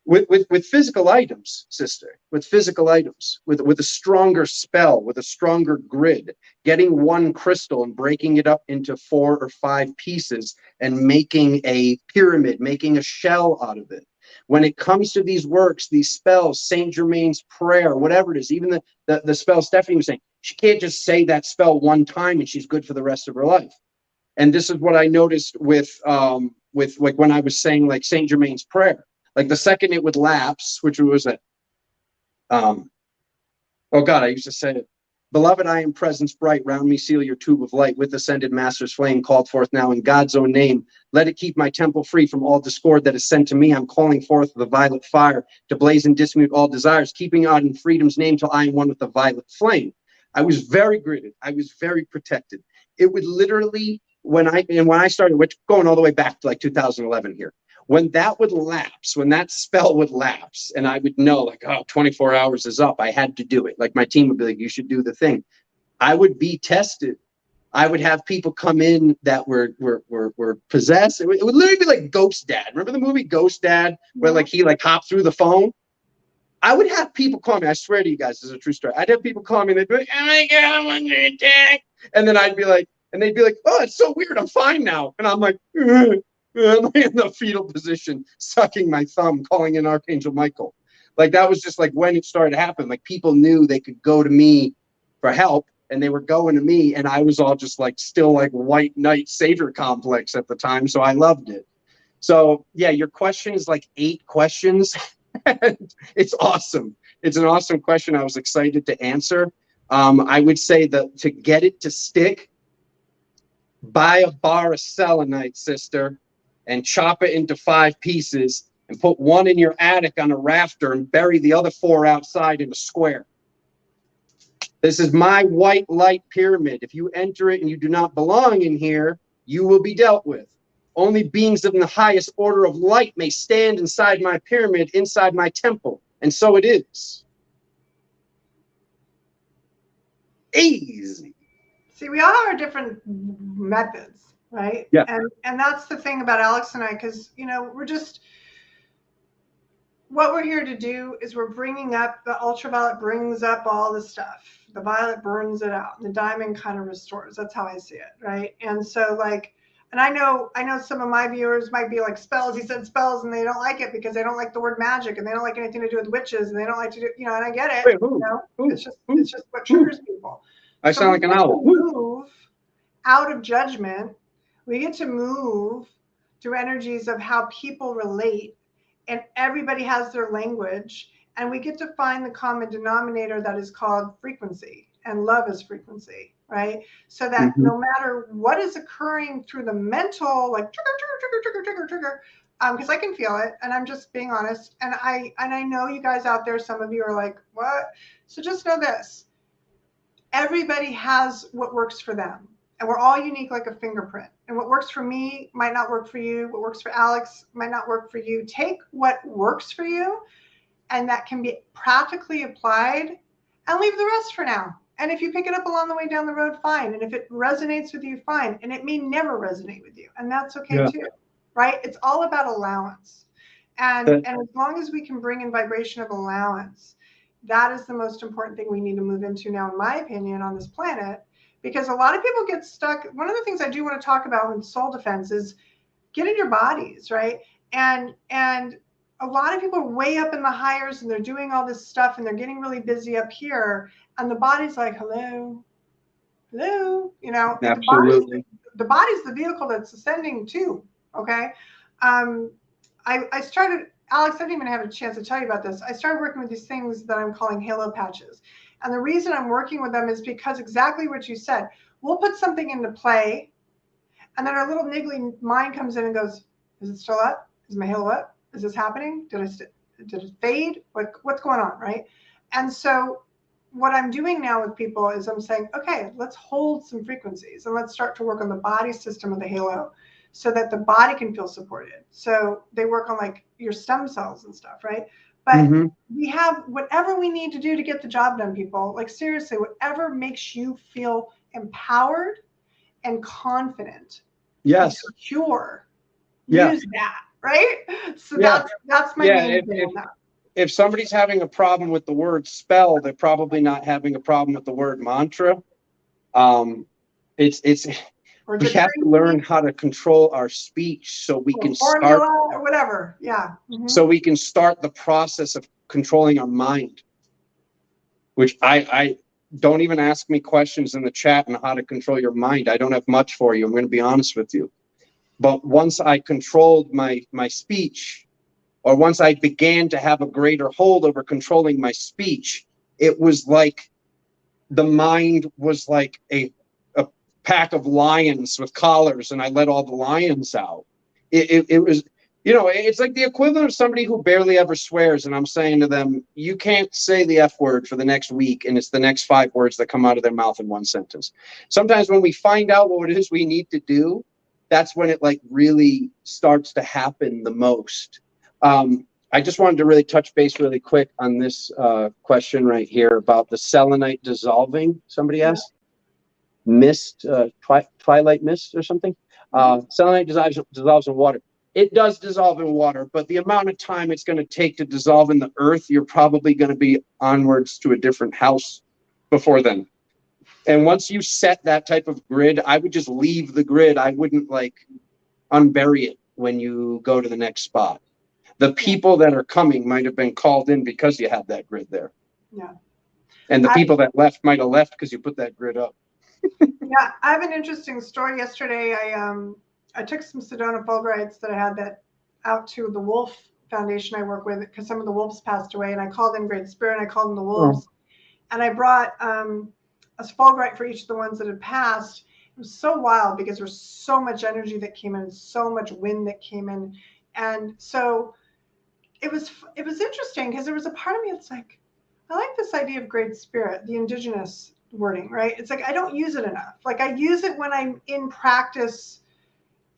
with physical items, sister, with physical items, with a stronger spell, with a stronger grid, getting one crystal and breaking it up into 4 or 5 pieces and making a pyramid, making a shell out of it. When it comes to these works, these spells, Saint Germain's prayer, whatever it is, even the spell Stephanie was saying, she can't just say that spell one time and she's good for the rest of her life. And this is what I noticed with like when I was saying like Saint Germain's prayer. Like the second it would lapse, which was it? Oh God, I used to say it. Beloved, I am presence bright, round me seal your tube of light, with ascended master's flame called forth now in God's own name. Let it keep my temple free from all discord that is sent to me. I'm calling forth the violet fire to blaze and dismute all desires, keeping out in freedom's name till I am one with the violet flame. I was very gridded. I was very protected. It would literally, when I started, which going all the way back to like 2011 here, when that would lapse, when that spell would lapse, and I would know like, oh, 24 hours is up, I had to do it. Like my team would be like, you should do the thing. I would be tested. I would have people come in that were possessed. It would literally be like Ghost Dad. Remember the movie Ghost Dad, where like he like hopped through the phone? I would have people call me. I swear to you guys, this is a true story. I'd have people call me and they'd be like, oh my God, I'm under attack. And then I'd be like, and they'd be like, oh, it's so weird. I'm fine now. And I'm like, I'm in the fetal position, sucking my thumb, calling in Archangel Michael. Like that was just like when it started to happen. Like people knew they could go to me for help and they were going to me. And I was all just like still like white knight savior complex at the time. So I loved it. So yeah, your question is like 8 questions. And it's awesome. It's an awesome question. I was excited to answer. I would say that to get it to stick, buy a bar of selenite, sister, and chop it into 5 pieces and put one in your attic on a rafter and bury the other 4 outside in a square. This is my white light pyramid. If you enter it and you do not belong in here, you will be dealt with. Only beings of the highest order of light may stand inside my pyramid, inside my temple. And so it is. Easy. See, we all have our different methods, right? Yeah. And that's the thing about Alex and I, because, you know, what we're here to do is we're bringing up, the ultraviolet brings up all the stuff. The violet burns it out. The diamond kind of restores. That's how I see it, right? And so like, and I know some of my viewers might be like spells. He said spells and they don't like it because they don't like the word magic and they don't like anything to do with witches and they don't like to do, you know, and I get it. Wait, you know, it's just what triggers people. I sound like an owl. Move out of judgment. We get to move through energies of how people relate, and everybody has their language, and we get to find the common denominator that is called frequency, and love is frequency, right? So that no matter what is occurring through the mental, like trigger, because I can feel it, and I'm just being honest, and I know you guys out there, some of you are like, what? So just know this. Everybody has what works for them, and we're all unique like a fingerprint, and what works for me might not work for you. What works for Alex might not work for you. Take what works for you and that can be practically applied, and leave the rest for now. And if you pick it up along the way down the road, fine. And if it resonates with you, fine. And it may never resonate with you, and that's okay too, right? It's all about allowance. And as long as we can bring in vibration of allowance, that is the most important thing we need to move into now, in my opinion, on this planet, because a lot of people get stuck. One of the things I do want to talk about in soul defense is get in your bodies, right? And a lot of people are way up in the higher and they're doing all this stuff and they're getting really busy up here, and the body's like, hello, you know. Absolutely. The body's the vehicle that's ascending too. Okay. I started, Alex, I didn't even have a chance to tell you about this. I started working with these things that I'm calling halo patches. And the reason I'm working with them is because exactly what you said. We'll put something into play, and then our little niggly mind comes in and goes, is it still up? Is my halo up? Is this happening? Did it fade? What's going on, right? And so what I'm doing now with people is I'm saying, okay, let's hold some frequencies and let's start to work on the body system of the halo, so that the body can feel supported. So they work on like your stem cells and stuff, right? But we have whatever we need to do to get the job done, people. Like seriously, whatever makes you feel empowered and confident, and secure, use that. right? So Yeah. that's my Yeah. main thing on that. If somebody's having a problem with the word spell, they're probably not having a problem with the word mantra. It's Or we have to learn how to control our speech so we can start formula or whatever. Yeah. so we can start the process of controlling our mind. Which I don't even ask me questions in the chat on how to control your mind. I don't have much for you. I'm going to be honest with you. But once I controlled my speech, or once I began to have a greater hold over controlling my speech, it was like the mind was like a pack of lions with collars, and I let all the lions out. It was, it's like the equivalent of somebody who barely ever swears, and I'm saying to them, you can't say the F word for the next week, and it's the next 5 words that come out of their mouth in one sentence. Sometimes when we find out what it is we need to do, that's when it like really starts to happen the most. I just wanted to really touch base really quick on this question right here about the selenite dissolving. Somebody asked. Mist, twilight mist or something. Selenite dissolves in water. It does dissolve in water, but the amount of time it's going to take to dissolve in the earth, you're probably going to be onwards to a different house before then. And once you set that type of grid, I would just leave the grid. I wouldn't like unbury it when you go to the next spot. The people that are coming might have been called in because you have that grid there. Yeah. And the people that left might have left because you put that grid up. Yeah, I have an interesting story. Yesterday, I took some Sedona fulgurites that I had that out to the Wolf Foundation I work with, because some of the wolves passed away, and I called in Great Spirit, and I called in the wolves, and I brought a fulgurite for each of the ones that had passed. It was so wild because there was so much energy that came in, so much wind that came in, and so it was interesting because there was a part of me that's like, I like this idea of Great Spirit, the indigenous wording, right? It's like I don't use it enough. Like I use it when I'm in practice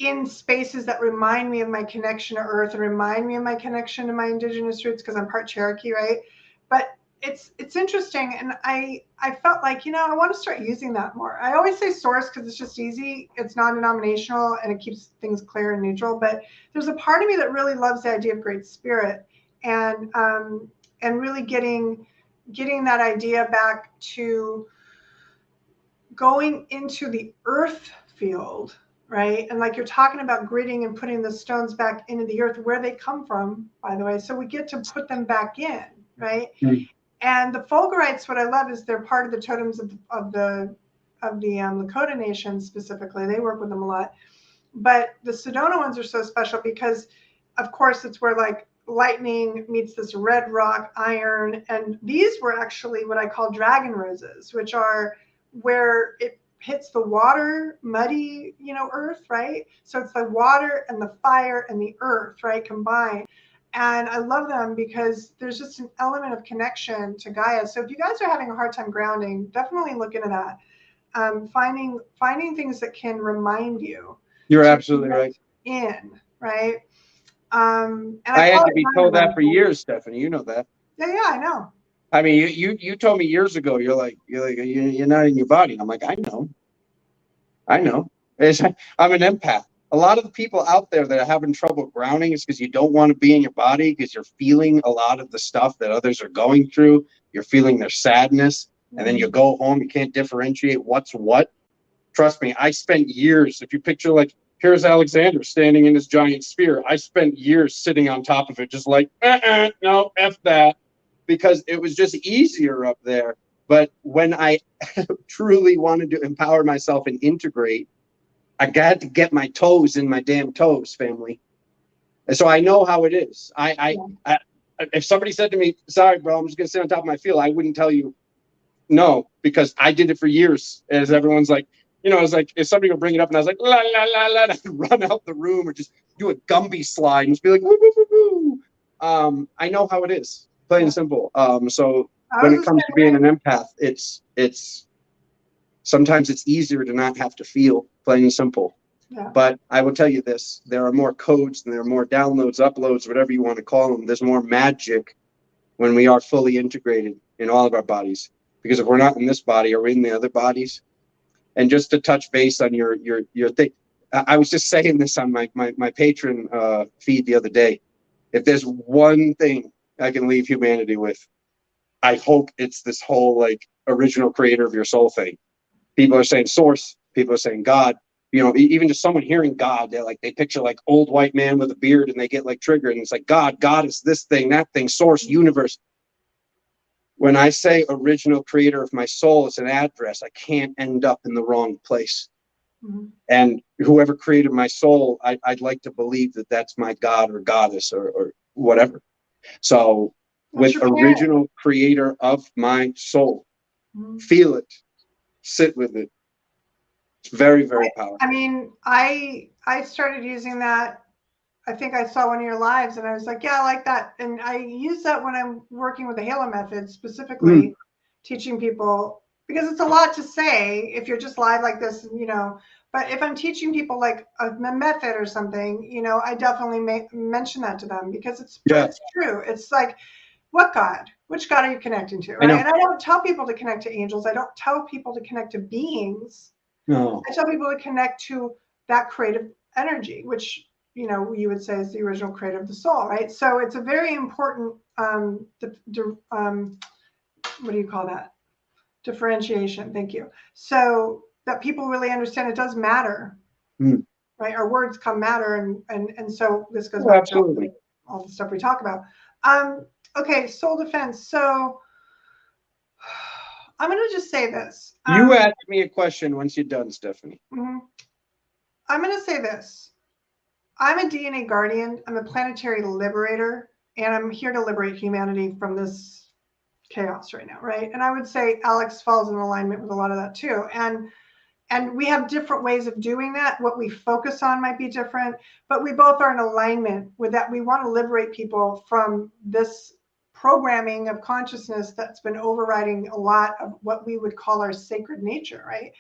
in spaces that remind me of my connection to earth and remind me of my connection to my indigenous roots, because I'm part Cherokee, right? But it's interesting, and I felt like, I want to start using that more. I always say source because it's just easy. It's non-denominational and it keeps things clear and neutral. But there's a part of me that really loves the idea of Great Spirit, and really getting that idea back to going into the earth field, right? And like you're talking about gridding and putting the stones back into the earth where they come from, by the way. So we get to put them back in, right? Mm-hmm. And the fulgurites, what I love is they're part of the totems of the Lakota Nation specifically. They work with them a lot. But the Sedona ones are so special because, of course, it's where like lightning meets this red rock iron. And these were actually what I call dragon roses, which are where it hits the water, muddy, earth, right? So it's the water and the fire and the earth, right, combined. And I love them because there's just an element of connection to Gaia. So if you guys are having a hard time grounding, definitely look into that. Finding things that can remind you. You're absolutely right. Right? And I had to be told that for years, Stephanie. You know that. Yeah, I know. I mean, you told me years ago. You're like you're not in your body. I'm like, I know. I'm an empath. A lot of the people out there that are having trouble grounding is because you don't want to be in your body, because you're feeling a lot of the stuff that others are going through. You're feeling their sadness, and then you go home. You can't differentiate what's what. Trust me, I spent years. If you picture like, here's Alexander standing in this giant sphere. I spent years sitting on top of it, just like, no, F that, because it was just easier up there. But when I truly wanted to empower myself and integrate, I got to get my toes in my damn toes, family. And so I know how it is. If somebody said to me, sorry, bro, I'm just going to sit on top of my field, I wouldn't tell you no, because I did it for years. As everyone's like, it's like if somebody would bring it up and I was like, la, la, la, la, I'd run out the room or just do a Gumby slide and just be like, woo, woo, woo, woo. I know how it is, plain and simple. So when it comes to being an empath, it's sometimes it's easier to not have to feel, plain and simple. Yeah. But I will tell you this, there are more codes and there are more downloads, uploads, whatever you want to call them. There's more magic when we are fully integrated in all of our bodies. Because if we're not in this body, are we in the other bodies? And just to touch base on your thing, I was just saying this on my patron feed the other day. If there's one thing I can leave humanity with, I hope it's this whole like original creator of your soul thing. People are saying source, people are saying God. You know, even just someone hearing God, they're like, they picture like old white man with a beard and they get like triggered, and it's like God is this thing, that thing, source, universe. When I say original creator of my soul, it's an address. I can't end up in the wrong place. Mm-hmm. And whoever created my soul, I'd like to believe that that's my God or goddess or whatever. So with original creator of my soul, feel it, sit with it. It's very, very powerful. I mean, I started using that. I think I saw one of your lives and I was like, yeah, I like that. And I use that when I'm working with the Halo method, specifically teaching people, because it's a lot to say if you're just live like this, you know. But if I'm teaching people like a method or something, you know, I definitely mention that to them, because it's true. It's like, what God? Which God are you connecting to? Right? And I don't tell people to connect to angels. I don't tell people to connect to beings. No. I tell people to connect to that creative energy, which, you know, you would say is the original creator of the soul, right? So it's a very important, what do you call that? Differentiation. Thank you. So that people really understand it does matter, right? Our words come matter, and so this goes back to all the stuff we talk about. Okay, soul defense. So I'm going to just say this. You asked me a question once you're done, Stephanie. I'm going to say this. I'm a DNA guardian. I'm a planetary liberator, and I'm here to liberate humanity from this chaos right now, right? And I would say Alex falls in alignment with a lot of that too. And we have different ways of doing that. What we focus on might be different, but we both are in alignment with that. We want to liberate people from this programming of consciousness that's been overriding a lot of what we would call our sacred nature, right?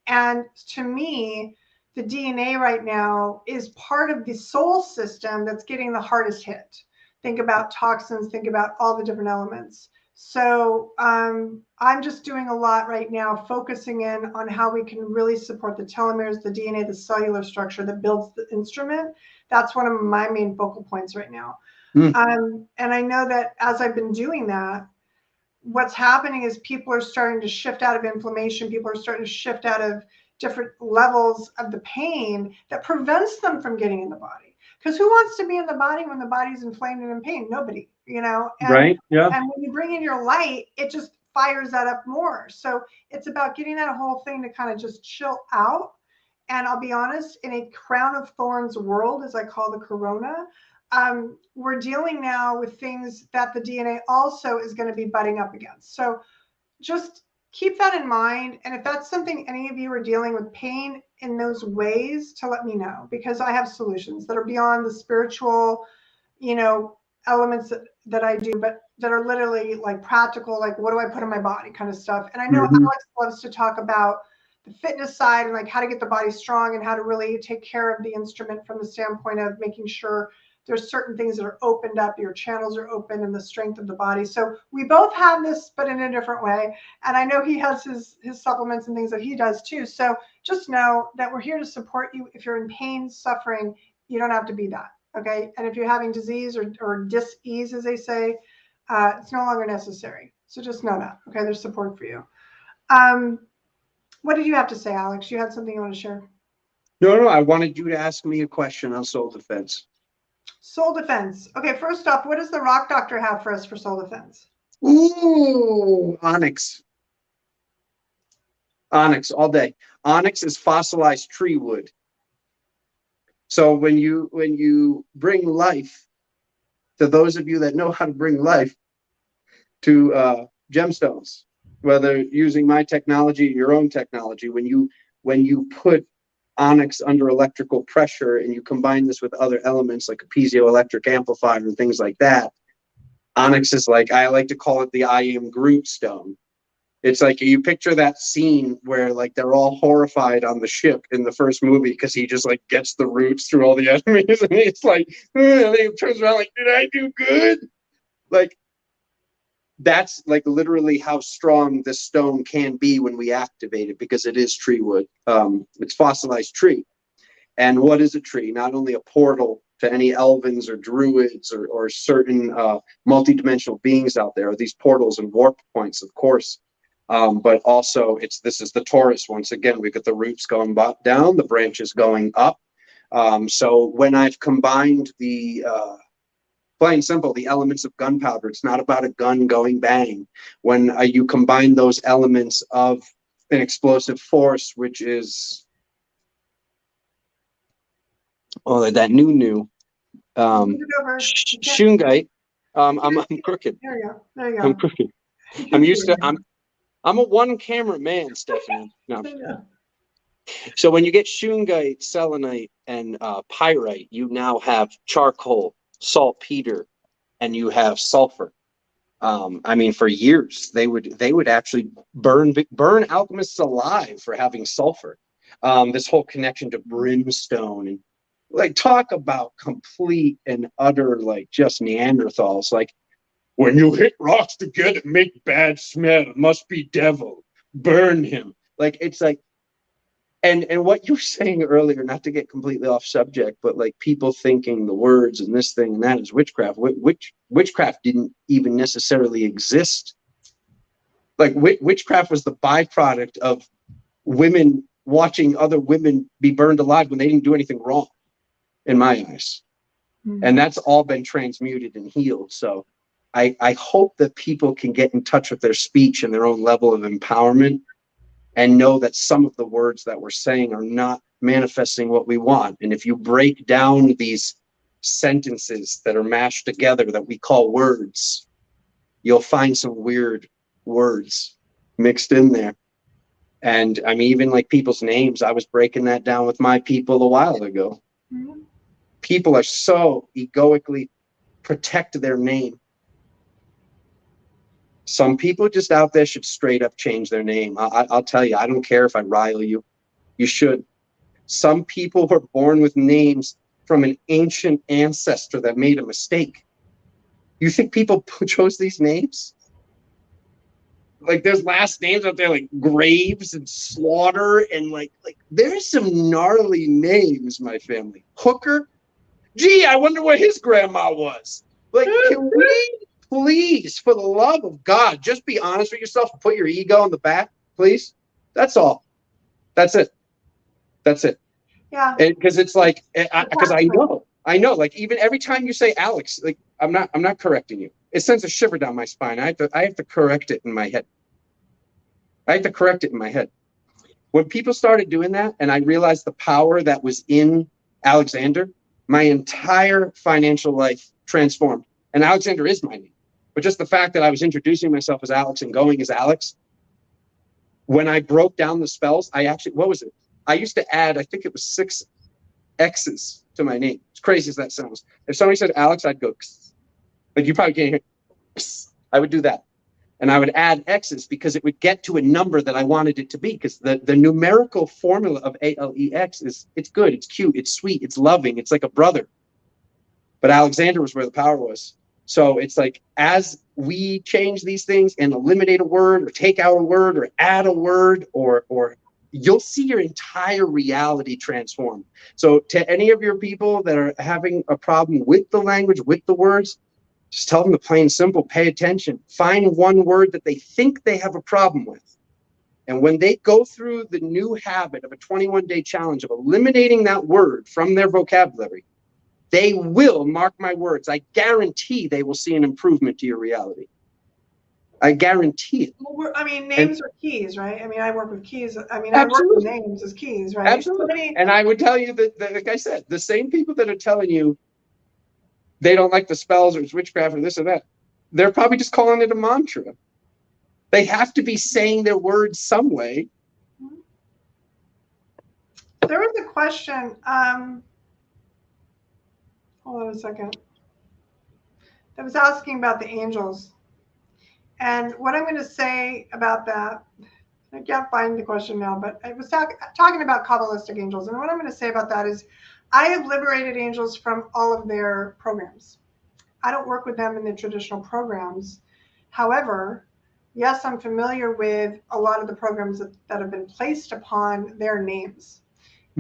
And to me, the DNA right now is part of the soul system that's getting the hardest hit. Think about toxins, think about all the different elements. So I'm just doing a lot right now, focusing in on how we can really support the telomeres, the DNA, the cellular structure that builds the instrument. That's one of my main focal points right now. And I know that as I've been doing that, what's happening is people are starting to shift out of inflammation. People are starting to shift out of different levels of the pain that prevents them from getting in the body. Because who wants to be in the body when the body's inflamed and in pain? Nobody, you know? And, right. Yeah. And when you bring in your light, it just fires that up more. So it's about getting that whole thing to kind of just chill out. And I'll be honest, in a crown of thorns world, as I call the corona, we're dealing now with things that the DNA also is going to be butting up against. So just keep that in mind. And if that's something any of you are dealing with pain in those ways, to let me know, because I have solutions that are beyond the spiritual, you know, elements that I do, but that are literally like practical, like what do I put in my body kind of stuff. And I know Alex loves to talk about the fitness side and like how to get the body strong and how to really take care of the instrument from the standpoint of making sure there's certain things that are opened up, your channels are open, and the strength of the body. So we both have this, but in a different way. And I know he has his supplements and things that he does too. So just know that we're here to support you. If you're in pain, suffering, you don't have to be that, okay? And if you're having disease or dis-ease, as they say, it's no longer necessary. So just know that, okay? There's support for you. What did you have to say, Alex? You had something you want to share? No, I wanted you to ask me a question on soul defense. Soul defense. Okay, first off, what does the rock doctor have for us for soul defense? Ooh, onyx. Onyx all day. Onyx is fossilized tree wood. So when you bring life, to those of you that know how to bring life to gemstones, whether using my technology or your own technology, when you put onyx under electrical pressure and you combine this with other elements like a piezoelectric amplifier and things like that, onyx is like, I like to call it the I am Groot stone. It's like you picture that scene where like they're all horrified on the ship in the first movie because he just like gets the roots through all the enemies and he's like, and he turns around like, did I do good? Like that's like literally how strong this stone can be when we activate it, because it is tree wood. It's fossilized tree. And what is a tree? Not only a portal to any elvins or druids or certain multidimensional beings out there, these portals and warp points, of course. But also this is the torus. Once again, we've got the roots going down, the branches going up. So when I've combined the plain simple, the elements of gunpowder, it's not about a gun going bang. When you combine those elements of an explosive force, which is that new shungite. I'm crooked. There you go. There you go. I'm crooked. I'm used to. I'm a one camera man, Stephanie. No. So when you get shungite, selenite, and pyrite, you now have charcoal, saltpeter, and you have sulfur. I mean, for years they would actually burn alchemists alive for having sulfur. This whole connection to brimstone, and like, talk about complete and utter, like, just Neanderthals. Like, when you hit rocks together, make bad smell, it must be devil, burn him. Like, it's like, and what you were saying earlier, not to get completely off subject, but like people thinking the words and this thing and that is witchcraft. Witchcraft didn't even necessarily exist. Like, witchcraft was the byproduct of women watching other women be burned alive when they didn't do anything wrong, in my eyes. And that's all been transmuted and healed. So I hope that people can get in touch with their speech and their own level of empowerment, and know that some of the words that we're saying are not manifesting what we want. And if you break down these sentences that are mashed together that we call words, you'll find some weird words mixed in there. And I mean, even like people's names, I was breaking that down with my people a while ago. People are so egoically protect their name. Some people just out there should straight up change their name. I'll tell you, I don't care if I rile you. You should. Some people were born with names from an ancient ancestor that made a mistake. You think people chose these names? Like, there's last names out there like Graves and Slaughter, and like there's some gnarly names, my family. Hooker? Gee, I wonder what his grandma was. Like, can we please, for the love of God, just be honest with yourself and put your ego in the back, please? That's all. That's it. That's it. Yeah. Because it's like, because I know, like, even every time you say Alex, like, I'm not correcting you. It sends a shiver down my spine. I have to correct it in my head. I have to correct it in my head. When people started doing that, and I realized the power that was in Alexander, my entire financial life transformed. And Alexander is my name. But just the fact that I was introducing myself as Alex and going as Alex, when I broke down the spells, I actually, what was it? I used to add, I think it was 6 X's to my name. As crazy as that sounds. If somebody said Alex, I'd go, Kss. Like, you probably can't hear, Kss. I would do that. And I would add X's because it would get to a number that I wanted it to be. Because the numerical formula of ALEX is, it's good, it's cute, it's sweet, it's loving, it's like a brother. But Alexander was where the power was. So it's like, as we change these things and eliminate a word or take out a word or add a word, or you'll see your entire reality transform. So to any of your people that are having a problem with the language, with the words, just tell them the plain simple, pay attention. Find one word that they think they have a problem with. And when they go through the new habit of a 21-day challenge of eliminating that word from their vocabulary, they will, mark my words, I guarantee they will see an improvement to your reality. I guarantee it. Well, I mean, names are keys, right? I mean, I work with keys. I mean, Absolutely. I work with names as keys, right? Absolutely. And I would tell you that, like I said, the same people that are telling you they don't like the spells or it's witchcraft or this or that, they're probably just calling it a mantra. They have to be saying their words some way. There was a question. Hold on a second. That was asking about the angels. And what I'm going to say about that, I can't find the question now, but I was talking about Kabbalistic angels. And what I'm going to say about that is I have liberated angels from all of their programs. I don't work with them in the traditional programs. However, yes, I'm familiar with a lot of the programs that have been placed upon their names.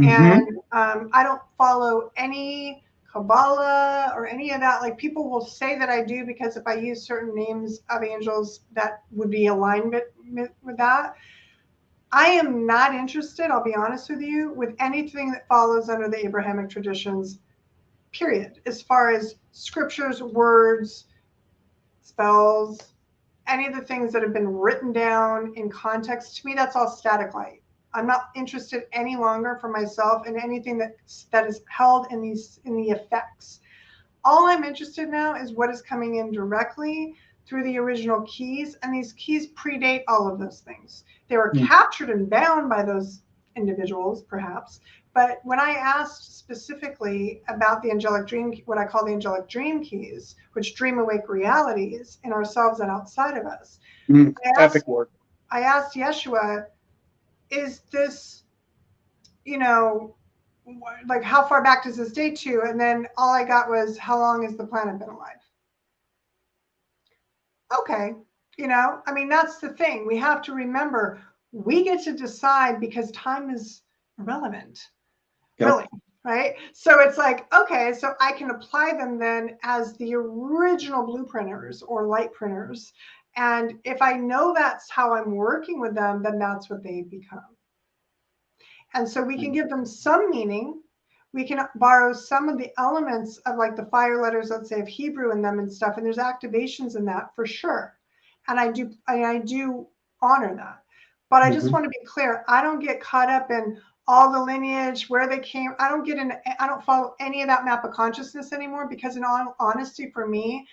And I don't follow any Kabbalah or any of that. Like people will say that I do because if I use certain names of angels that would be aligned with that. I am not interested, I'll be honest with you, with anything that follows under the Abrahamic traditions, period. As far as scriptures, words, spells, any of the things that have been written down in context, to me, that's all static light. I'm not interested any longer for myself in anything that is held in the effects. All I'm interested now is what is coming in directly through the original keys, and these keys predate all of those things. They were captured and bound by those individuals, perhaps, but when I asked specifically about the angelic dream, what I call the angelic dream keys, which dream awake realities in ourselves and outside of us, Epic word. I asked Yeshua, is this, like how far back does this date to? And then all I got was, how long has the planet been alive? Okay, that's the thing. We have to remember we get to decide because time is irrelevant, really, right? So it's like, okay, so I can apply them then as the original blueprinters or light printers. And if I know that's how I'm working with them, then that's what they become. And so we can give them some meaning. We can borrow some of the elements of like the fire letters, let's say of Hebrew in them and stuff. And there's activations in that for sure. And I do honor that. But I just want to be clear. I don't get caught up in all the lineage, where they came. I don't follow any of that map of consciousness anymore, because in all honesty, for me,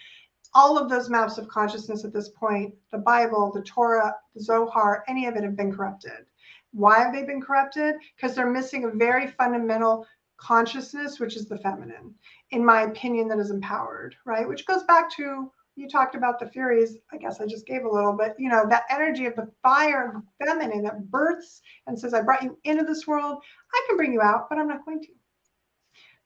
all of those maps of consciousness at this point, the Bible, the Torah, the Zohar, any of it have been corrupted. Why have they been corrupted? Because they're missing a very fundamental consciousness, which is the feminine, in my opinion, that is empowered, right? Which goes back to, you talked about the Furies. I guess I just gave a little bit, that energy of the fire of the feminine that births and says, I brought you into this world. I can bring you out, but I'm not going to.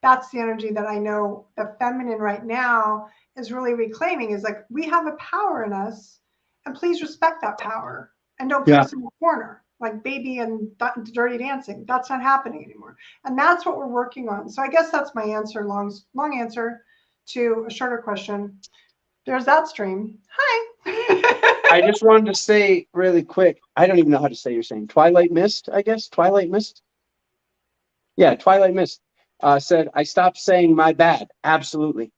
That's the energy that I know the feminine right now is really reclaiming, is like, we have a power in us, and please respect that power and don't put us in the corner like Baby and Dirty Dancing. That's not happening anymore. And that's what we're working on. So I guess that's my answer, long answer to a shorter question. There's that stream. Hi. I just wanted to say really quick, I don't even know how to say your name. Twilight Mist, I guess? Twilight Mist? Yeah, Twilight Mist said, I stopped saying my bad. Absolutely.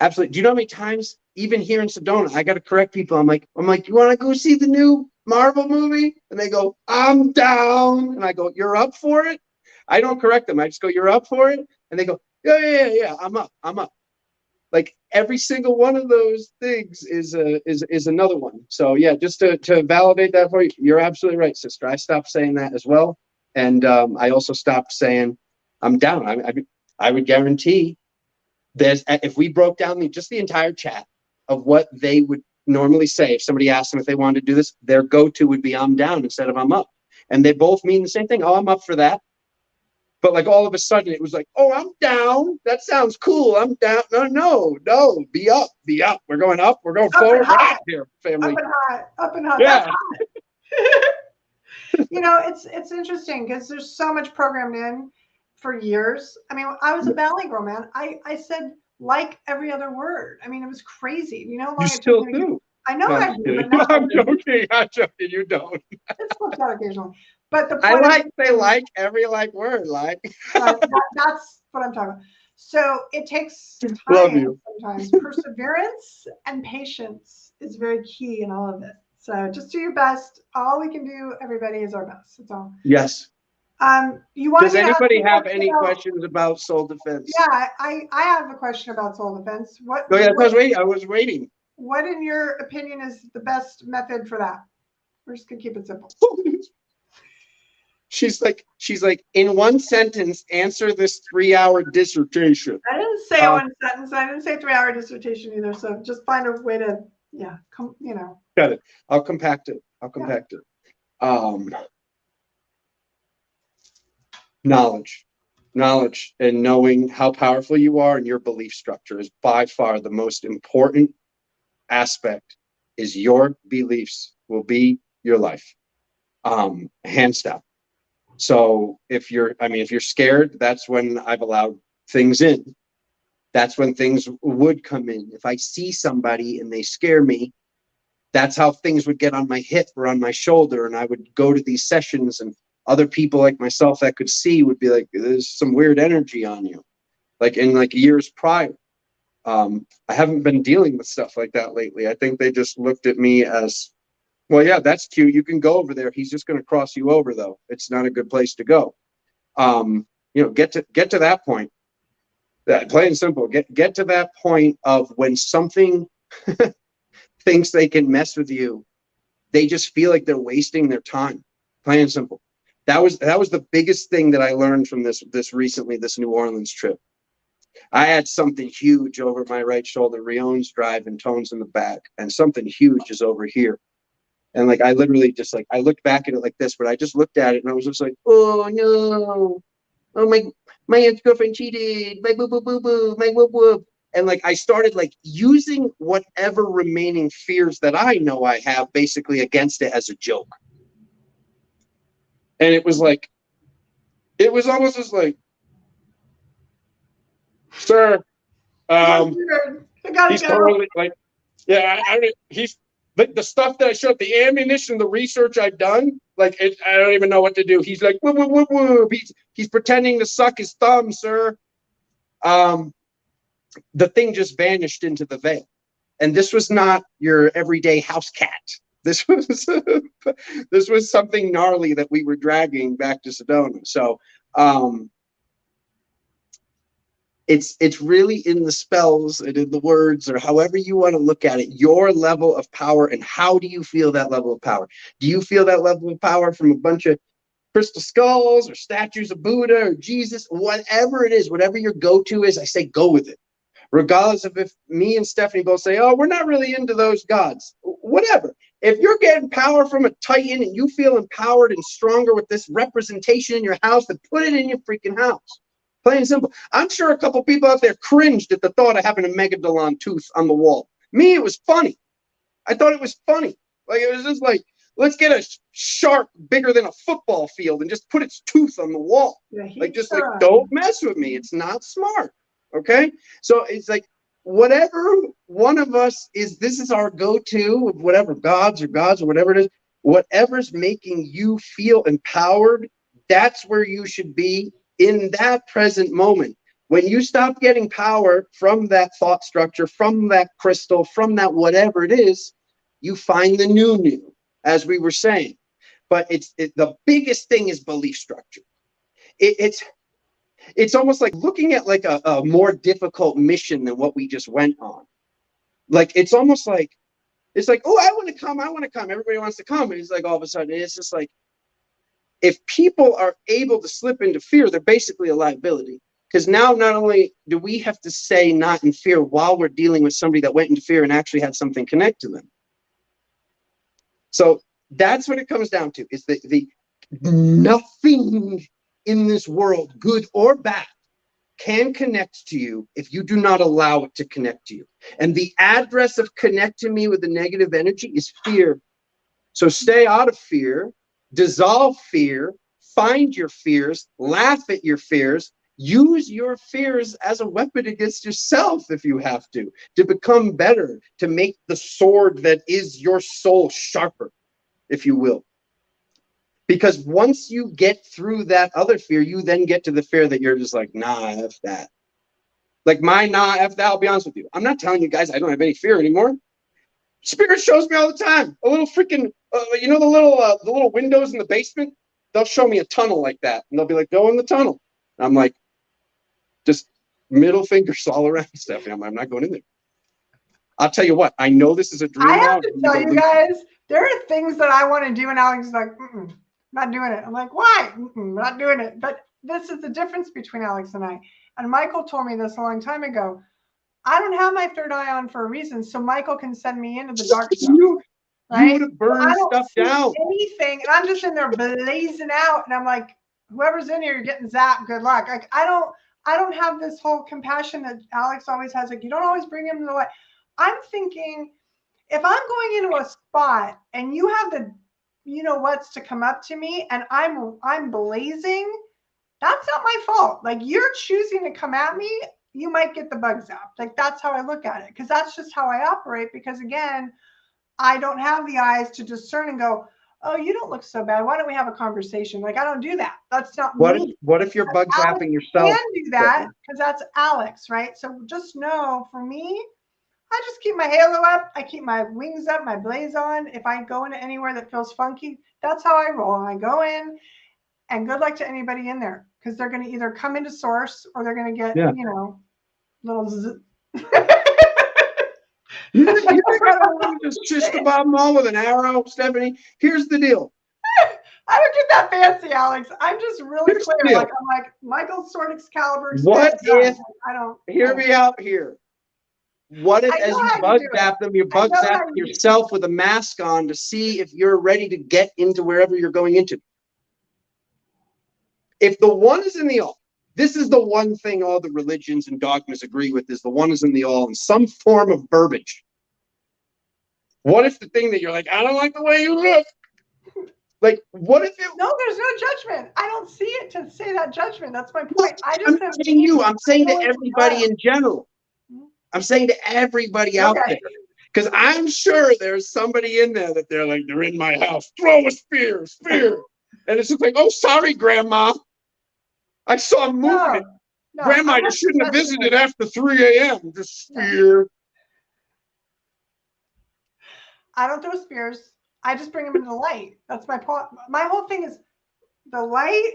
Absolutely. Do you know how many times, even here in Sedona, I got to correct people. I'm like, you want to go see the new Marvel movie? And they go, I'm down. And I go, you're up for it? I don't correct them. I just go, you're up for it? And they go, yeah, I'm up. Like every single one of those things is another one. So yeah, just to validate that for you, you're absolutely right, sister. I stopped saying that as well. And I also stopped saying I'm down. I would guarantee if we broke down just the entire chat of what they would normally say, if somebody asked them if they wanted to do this, their go-to would be I'm down instead of I'm up. And they both mean the same thing. Oh, I'm up for that. But like all of a sudden it was like, oh, I'm down. That sounds cool. I'm down. No. Be up. We're going up. We're going forward. We're out here, family. Up and hot. Yeah. It's interesting because there's so much programmed in for years. I mean, I was a ballet girl, man. I said like every other word. I mean, it was crazy. You still do. I know I do, but not I'm joking. You don't. It's slipped out occasionally. But the point they like every word, like. That's what I'm talking about. So it takes time sometimes. Perseverance and patience is very key in all of it. So just do your best. All we can do, everybody, is our best. That's all. Yes. Does anybody have any questions about soul defense? Yeah, I have a question about soul defense. I was waiting. What, in your opinion, is the best method for that? We're just gonna keep it simple. She's like, in one sentence, answer this 3-hour dissertation. I didn't say one sentence. I didn't say 3-hour dissertation either. So just find a way to, Got it. I'll compact it. Knowledge and knowing how powerful you are and your belief structure is by far the most important aspect. Is your beliefs will be your life. Hands down. So if you're scared, that's when I've allowed things in. That's when things would come in. If I see somebody and they scare me, that's how things would get on my hip or on my shoulder. And I would go to these sessions, and other people like myself that could see would be like, there's some weird energy on you. Like in like years prior. I haven't been dealing with stuff like that lately. I think they just looked at me as, well, yeah, that's cute. You can go over there. He's just going to cross you over, though. It's not a good place to go. Get to that point. Plain and simple. Get to that point of when something thinks they can mess with you, they just feel like they're wasting their time. Plain and simple. That was the biggest thing that I learned from this New Orleans trip. I had something huge over my right shoulder. Rion's driving, Tone's in the back, and something huge is over here. And like I literally just like I looked back at it like this, but I just looked at it and I was just like, oh no, oh my ex-girlfriend cheated, my boo boo boo boo, my whoop whoop. And like I started like using whatever remaining fears that I know I have basically against it as a joke. And it was almost just like, sir, he's totally like, yeah, he's like the stuff that I showed, the ammunition, the research I've done, like I don't even know what to do. He's like, whoop, whoop, whoop, whoop. He's pretending to suck his thumb, sir. The thing just vanished into the veil. And this was not your everyday house cat. This was something gnarly that we were dragging back to Sedona. So it's really in the spells and in the words, or however you want to look at it, your level of power. And how do you feel that level of power? Do you feel that level of power from a bunch of crystal skulls or statues of Buddha or Jesus? Whatever it is, whatever your go-to is, I say go with it. Regardless of if me and Stephanie both say, oh, we're not really into those gods. Whatever. If you're getting power from a Titan and you feel empowered and stronger with this representation in your house, then put it in your freaking house. Plain and simple. I'm sure a couple people out there cringed at the thought of having a megalodon tooth on the wall. Me, it was funny. I thought it was funny. Like, it was just like, let's get a shark bigger than a football field and just put its tooth on the wall. Yeah, like, just like, don't mess with me. It's not smart. Okay? So it's like, whatever one of us is, this is our go-to of whatever gods or whatever it is, whatever's making you feel empowered, that's where you should be in that present moment. When you stop getting power from that thought structure, from that crystal, from that whatever it is, you find the new, as we were saying. But the biggest thing is belief structure. It's almost like looking at like a more difficult mission than what we just went on. Like, it's almost like, it's like, oh, I want to come. Everybody wants to come. And it's like, all of a sudden, it's just like, if people are able to slip into fear, they're basically a liability. Because now not only do we have to say not in fear while we're dealing with somebody that went into fear and actually had something connect to them. So that's what it comes down to, is the nothing in this world, good or bad, can connect to you if you do not allow it to connect to you. And the address of connect to me with the negative energy is fear. So stay out of fear, dissolve fear, find your fears, laugh at your fears, use your fears as a weapon against yourself if you have to become better, to make the sword that is your soul sharper, if you will. Because once you get through that other fear, you then get to the fear that you're just like, nah, F that. Like my nah, F that, I'll be honest with you. I'm not telling you guys I don't have any fear anymore. Spirit shows me all the time. A little freaking, you know, the little windows in the basement? They'll show me a tunnel like that. And they'll be like, go in the tunnel. And I'm like, just middle fingers all around, Stephanie. I'm not going in there. I'll tell you what, I know this is a dream. I have to tell you guys, there are things that I want to do, and Alex is like, not doing it. I'm like, why? Not doing it. But this is the difference between Alex and I. And Michael told me this a long time ago. I don't have my third eye on for a reason, so Michael can send me into the dark zone. You would have burned stuff down. Anything, and I'm just in there blazing out, and I'm like, whoever's in here, you're getting zapped. Good luck. Like, I don't have this whole compassion that Alex always has. Like, you don't always bring him to the light. I'm thinking, if I'm going into a spot and you have you know what's to come up to me and I'm blazing, that's not my fault. Like, you're choosing to come at me, you might get the bug zapped. Like, that's how I look at it, because that's just how I operate. Because again, I don't have the eyes to discern and go, oh, you don't look so bad, why don't we have a conversation? Like, I don't do that. That's not me. What if you're bug Alex zapping yourself? can do that, because that's Alex, right? So just know, for me, I just keep my halo up. I keep my wings up, my blaze on. If I go into anywhere that feels funky, that's how I roll. I go in, and good luck to anybody in there, because they're going to either come into source or they're going to get, you know, little You think I just about them all with an arrow, Stephanie? Here's the deal. I don't get that fancy, Alex. I'm just really clear. Like, I'm like, Michael's sword Excalibur. What if, I don't hear me out here. What if, as you bug zap them, you bug zap yourself with a mask on to see if you're ready to get into wherever you're going into? If the one is in the all, this is the one thing all the religions and dogmas agree with, is the one is in the all in some form of verbiage. What if the thing that you're like, I don't like the way you look? Like, what if it... No, there's no judgment. I don't see it to say that judgment. That's my point. I'm saying to everybody in general. I'm saying to everybody out there. Because I'm sure there's somebody in there that they're like, they're in my house. Throw a spear. And it's just like, oh, sorry, Grandma. I saw movement. No, Grandma, you shouldn't have visited after 3 a.m. Just spear. I don't throw spears. I just bring them into the light. That's my point. My whole thing is, the light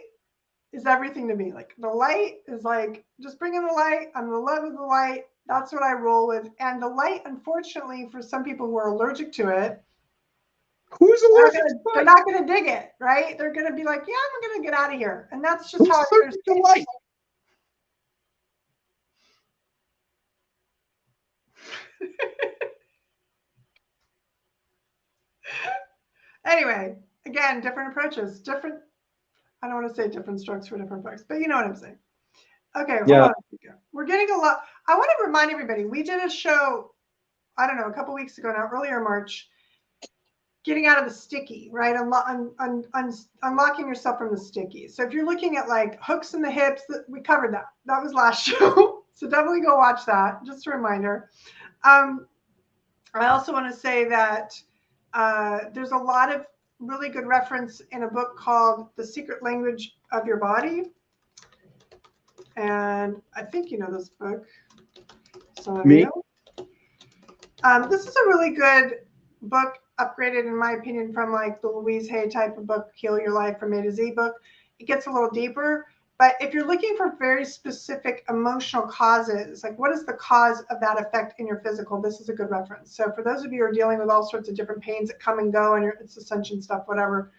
is everything to me. Like, the light is like, just bring in the light. I'm the love of the light. That's what I roll with. And the light, unfortunately, for some people who are allergic to it, who's allergic? They're not going to dig it, right? They're going to be like, yeah, I'm going to get out of here. And that's just how I understand the light. Anyway, again, different approaches, different, I don't want to say different strokes for different folks, but you know what I'm saying. Okay, hold on. We're getting a lot. I want to remind everybody, we did a show, I don't know, a couple weeks ago now, earlier March, getting out of the sticky, right? Unlocking yourself from the sticky. So if you're looking at like hooks in the hips, we covered that. That was last show. So definitely go watch that. Just a reminder. I also want to say that there's a lot of really good reference in a book called The Secret Language of Your Body. And I think you know this book. Some of you. This is a really good book, upgraded in my opinion from like the Louise Hay type of book, Heal Your Life from A to Z book. It gets a little deeper, but if you're looking for very specific emotional causes, like what is the cause of that effect in your physical, this is a good reference. So for those of you who are dealing with all sorts of different pains that come and go, and it's ascension stuff, whatever,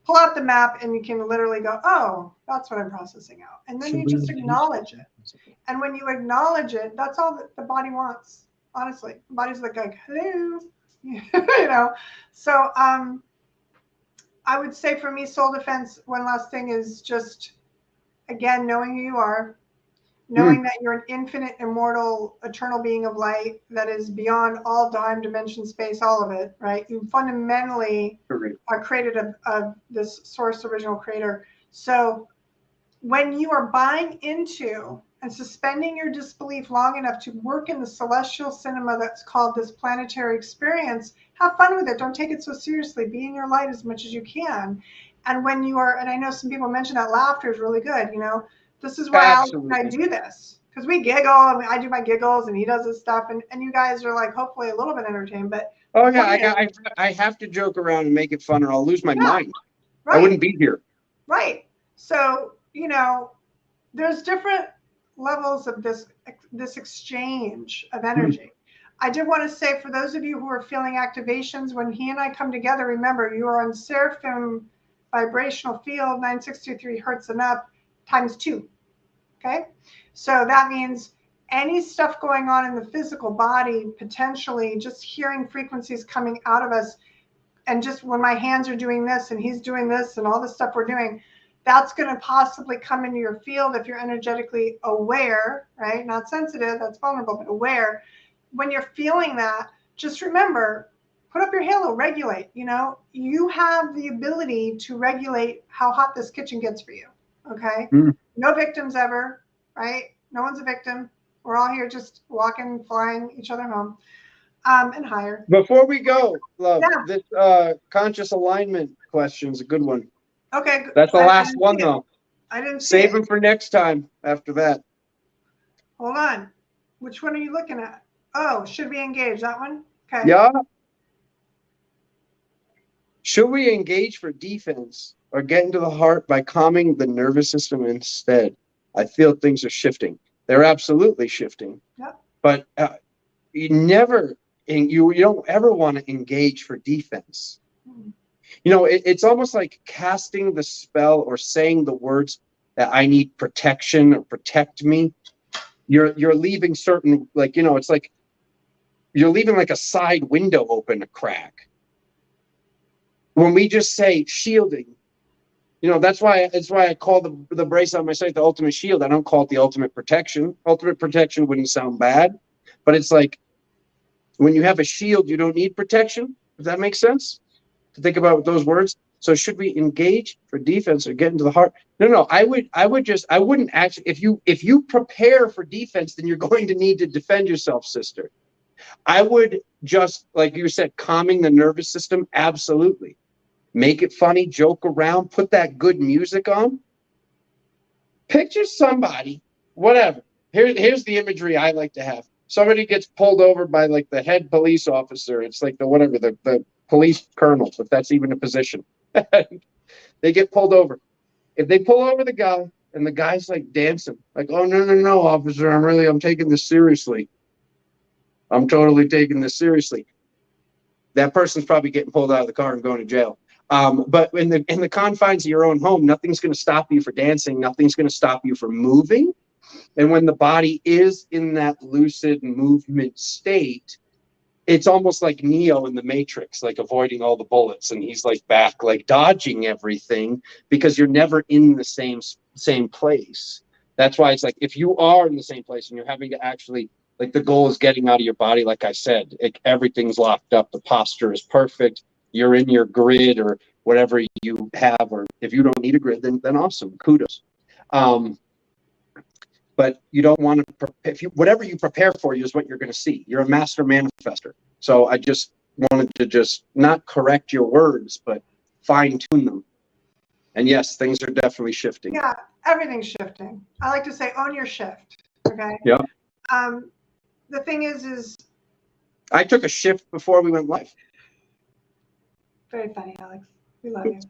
pull out the map and you can literally go, oh, that's what I'm processing out. And then you just acknowledge it. And when you acknowledge it, that's all that the body wants, honestly. The body's like, hello, you know? So I would say for me, soul defense, one last thing is just, again, knowing who you are, knowing that you're an infinite, immortal, eternal being of light that is beyond all time, dimension, space, all of it, right? You fundamentally are created of this source, original creator. So when you are buying into and suspending your disbelief long enough to work in the celestial cinema that's called this planetary experience, have fun with it. Don't take it so seriously. Be in your light as much as you can. And when you are, and I know some people mention that laughter is really good, you know, this is why I do this, because we giggle, and I do my giggles and he does his stuff, and you guys are like hopefully a little bit entertained, but I have to joke around and make it fun or I'll lose my mind. Right. I wouldn't be here. Right. So, you know, there's different levels of this exchange of energy. I did want to say, for those of you who are feeling activations, when he and I come together, remember you are on Seraphim vibrational field 9623 hertz and up ×2. Okay, so that means any stuff going on in the physical body, potentially just hearing frequencies coming out of us, and just when my hands are doing this and he's doing this and all the stuff we're doing, that's going to possibly come into your field if you're energetically aware, right? Not sensitive, that's vulnerable, but aware. When you're feeling that, just remember put up your halo, regulate. You know, you have the ability to regulate how hot this kitchen gets for you. Okay. No victims ever, right? No one's a victim. We're all here just walking, flying each other home, and higher. Before we go, love, this conscious alignment question is a good one. Okay. That's the last one, though. I didn't save them for next time after that. Hold on. Which one are you looking at? Oh, should we engage that one? Okay. Yeah. Should we engage for defense or get into the heart by calming the nervous system instead? I feel things are shifting. They're absolutely shifting. Yep. But you never, you don't ever want to engage for defense. You know, it's almost like casting the spell or saying the words that I need protection or protect me. You're leaving certain, like, you know, it's like you're leaving like a side window open a crack. When we just say shielding, you know, that's why I call the brace on my site the ultimate shield. I don't call it the ultimate protection. Ultimate protection wouldn't sound bad, but it's like when you have a shield, you don't need protection. Does that make sense? To think about those words. So should we engage for defense or get into the heart? No. I wouldn't actually, if you prepare for defense, then you're going to need to defend yourself, sister. I would just, like you said, calming the nervous system. Absolutely. Make it funny, joke around, put that good music on. Picture somebody, whatever. Here's the imagery I like to have. Somebody gets pulled over by like the head police officer. It's like the police colonel, if that's even a position. They get pulled over. If they pull over the guy and the guy's like dancing, like, oh, no, officer, I'm taking this seriously. I'm totally taking this seriously. That person's probably getting pulled out of the car and going to jail. But in the confines of your own home, nothing's going to stop you from dancing. Nothing's going to stop you from moving. And when the body is in that lucid movement state, it's almost like Neo in the Matrix, like avoiding all the bullets. And he's like back, like dodging everything because you're never in the same place. That's why it's like, if you are in the same place and you're having to actually, like, the goal is getting out of your body. Like I said, everything's locked up. The posture is perfect. You're in your grid or whatever you have, or if you don't need a grid, then awesome, kudos. But you don't want to, whatever you prepare for you is what you're going to see. You're a master manifester. So I just wanted to just not correct your words, but fine tune them. And yes, things are definitely shifting. Yeah, everything's shifting. I like to say, own your shift. Okay. Yeah. The thing is I took a shift before we went live. Very funny, Alex. We love you.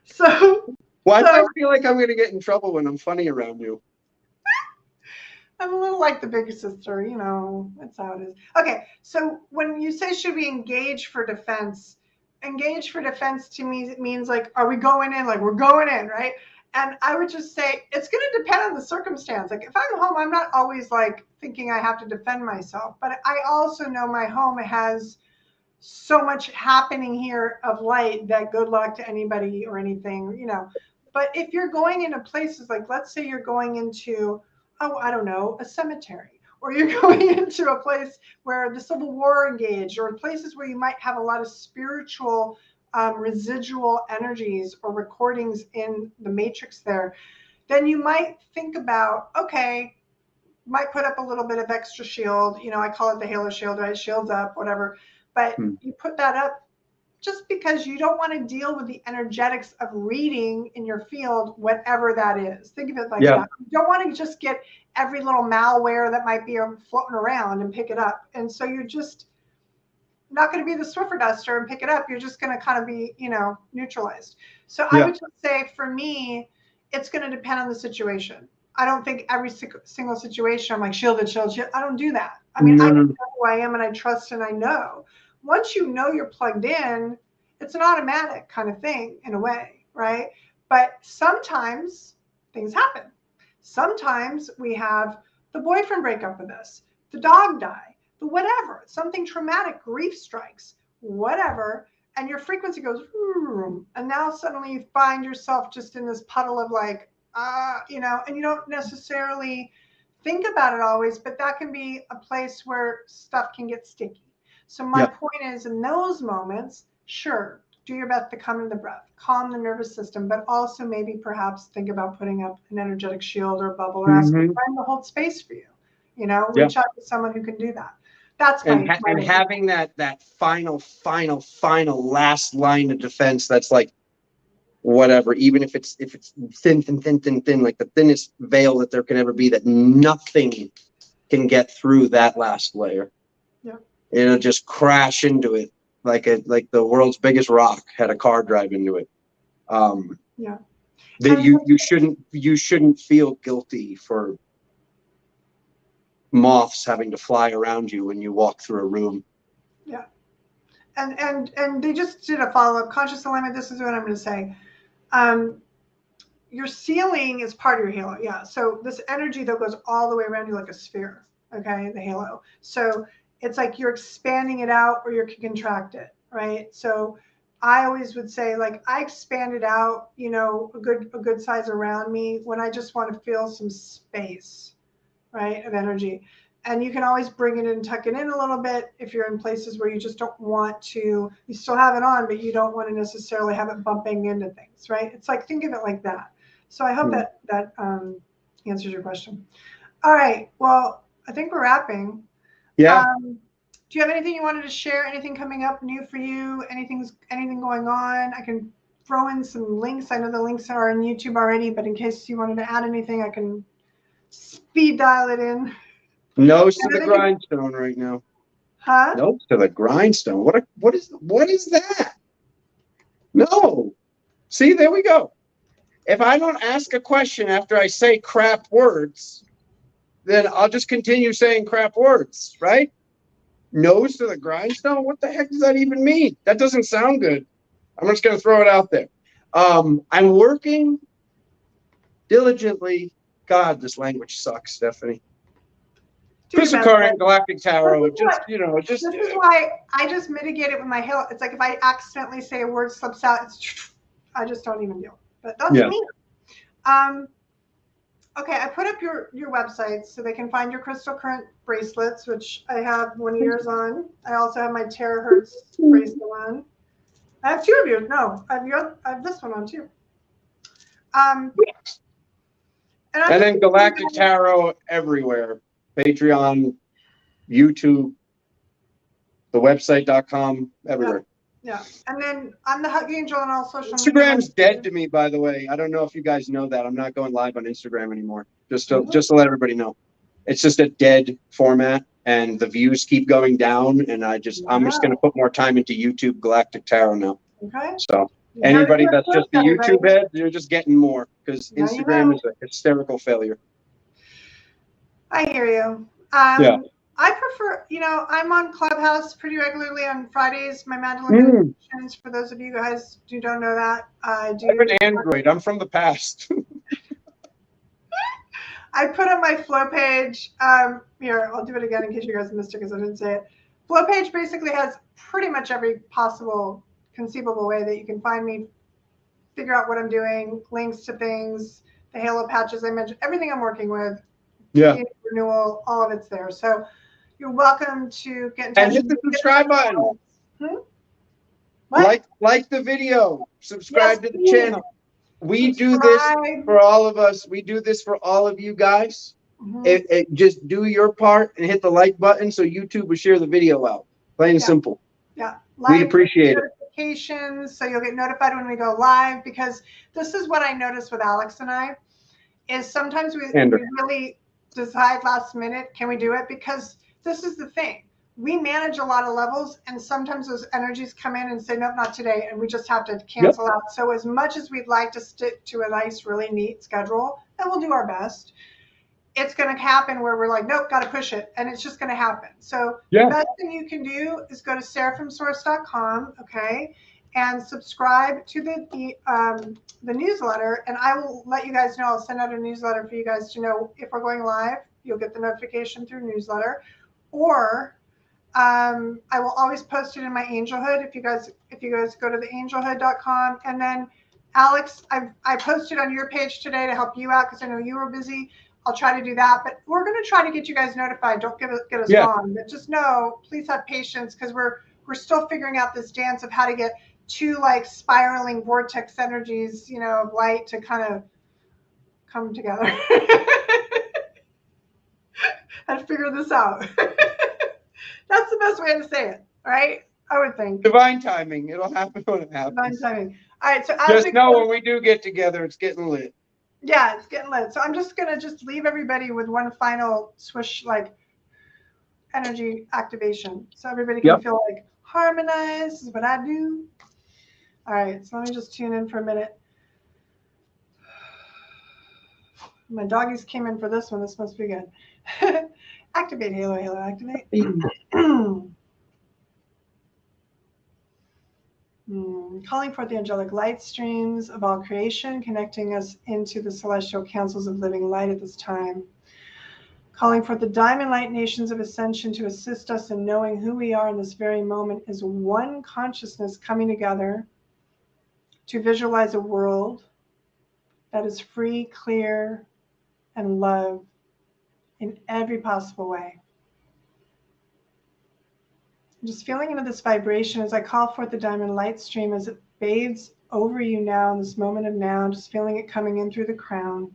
So why do I feel like I'm going to get in trouble when I'm funny around you? I'm a little like the big sister, you know, that's how it is. Okay, so when you say should we engage for defense to me, it means like, are we going in? Like, we're going in, right? And I would just say it's going to depend on the circumstance. Like, if I'm home, I'm not always like thinking I have to defend myself, but I also know my home has so much happening here of light that good luck to anybody or anything, you know. But if you're going into places like, let's say you're going into, oh, I don't know, a cemetery, or you're going into a place where the Civil War engaged, or places where you might have a lot of spiritual residual energies or recordings in the matrix there, then you might think about, okay, might put up a little bit of extra shield. You know, I call it the halo shield, right? Shields up, whatever. But you put that up just because you don't want to deal with the energetics of reading in your field, whatever that is. Think of it like that. You don't want to just get every little malware that might be floating around and pick it up. And so you're just not going to be the Swiffer duster and pick it up. You're just going to kind of be, you know, neutralized. So I would just say, for me, it's going to depend on the situation. I don't think every single situation I'm like shielded. I don't do that. I mean, I know who I am and I trust and I know. Once you know you're plugged in, it's an automatic kind of thing in a way, right? But sometimes things happen. Sometimes we have the boyfriend break up with us, the dog die, the whatever, something traumatic, grief strikes, whatever, and your frequency goes, and now suddenly you find yourself just in this puddle of like, you know, and you don't necessarily think about it always, but that can be a place where stuff can get sticky. So my point is, in those moments, sure, do your best to come in the breath, calm the nervous system, but also maybe perhaps think about putting up an energetic shield or bubble or ask a friend to hold space for you. You know, reach out to someone who can do that. That's and having that final last line of defense. That's like whatever, even if it's thin, like the thinnest veil that there can ever be, that nothing can get through that last layer. Yeah, it'll just crash into it like the world's biggest rock had a car drive into it. Yeah. That you shouldn't feel guilty for moths having to fly around you when you walk through a room. Yeah. And they just did a follow-up conscious alignment. This is what I'm going to say. Your ceiling is part of your halo. Yeah. So this energy that goes all the way around you like a sphere. Okay. The halo. So it's like you're expanding it out or you can contract it. Right. So I always would say, like, I expand it out, you know, a good size around me when I just want to feel some space, right, of energy. And you can always bring it in, tuck it in a little bit if you're in places where you just don't want to, you still have it on, but you don't want to necessarily have it bumping into things, right? It's like, think of it like that. So I hope that answers your question. All right. Well, I think we're wrapping. Yeah. Do you have anything you wanted to share? Anything coming up new for you? Anything going on? I can throw in some links. I know the links are on YouTube already, but in case you wanted to add anything, I can speed dial it in. Nose to the grindstone right now. Huh? Nose to the grindstone. What is that? No. See, there we go. If I don't ask a question after I say crap words, then I'll just continue saying crap words, right? Nose to the grindstone? What the heck does that even mean? That doesn't sound good. I'm just going to throw it out there. I'm working diligently. God, this language sucks, Stephanie. Crystal Current, Galactic Tarot, just. This is why I just mitigate it with my halo. It's like if I accidentally say a word slips out, I just don't even deal. But that's me. Okay, I put up your website so they can find your Crystal Current bracelets, which I have one of yours on. I also have my terahertz bracelet on. I have two of yours. No, I have this one on too. And then Galactic Tarot everywhere. Patreon, YouTube, the website.com, everywhere. Yeah. And then I'm the Hug Angel on all social media. Instagram's dead to me, by the way. I don't know if you guys know that. I'm not going live on Instagram anymore. Just to let everybody know. It's just a dead format and the views keep going down, and I'm just gonna put more time into YouTube Galactic Tarot now. Okay. So anybody that's just the YouTube head, you're just getting more because Instagram is a hysterical failure. I hear you. I prefer, I'm on Clubhouse pretty regularly on Fridays. My Magdalene meditations, for those of you guys who don't know that, I do. I have an Android. I'm from the past. I put up my flow page. Here, I'll do it again in case you guys missed it because I didn't say it. Flow page basically has pretty much every possible conceivable way that you can find me, figure out what I'm doing, links to things, the halo patches I mentioned, everything I'm working with. Renewal, all of it's there. So you're welcome to get in touch. And hit the subscribe button. Like the video. Subscribe to the channel. We do this for all of us. We do this for all of you guys. Just do your part and hit the like button so YouTube will share the video out. Plain and simple. Yeah. We appreciate it. Notifications so you'll get notified when we go live, because this is what I noticed with Alex and I is sometimes we really decide last minute, can we do it? Because this is the thing. We manage a lot of levels, and sometimes those energies come in and say, nope, not today, and we just have to cancel out. So as much as we'd like to stick to a nice, really neat schedule, and we'll do our best, it's going to happen where we're like, nope, got to push it, and it's just going to happen. So the best thing you can do is go to seraphimsource.com, okay, and subscribe to the newsletter, and I will let you guys know. I'll send out a newsletter for you guys to know if we're going live. You'll get the notification through newsletter, or I will always post it in my Angelhood if you guys go to the angelhood.com. And then Alex, I posted on your page today to help you out because I know you were busy. I'll try to do that. But we're going to try to get you guys notified. Don't get us Yeah. wrong. But just know, please have patience because we're still figuring out this dance of how to get two like spiraling vortex energies, you know, of light to kind of come together. How to figure this out. That's the best way to say it, right? I would think. Divine timing. It'll happen when it happens. Divine timing. All right. So just know when we do get together, it's getting lit. Yeah, it's getting lit. So I'm just gonna leave everybody with one final swish, like energy activation, so everybody can feel like harmonized. This is what I do. All right. So let me just tune in for a minute. My doggies came in for this one. This must be good. Activate, halo, halo, activate. Calling forth the angelic light streams of all creation, connecting us into the celestial councils of living light at this time. Calling forth the diamond light nations of ascension to assist us in knowing who we are in this very moment as one consciousness coming together to visualize a world that is free, clear, and love in every possible way. I'm just feeling into this vibration as I call forth the diamond light stream as it bathes over you now in this moment of now, just feeling it coming in through the crown.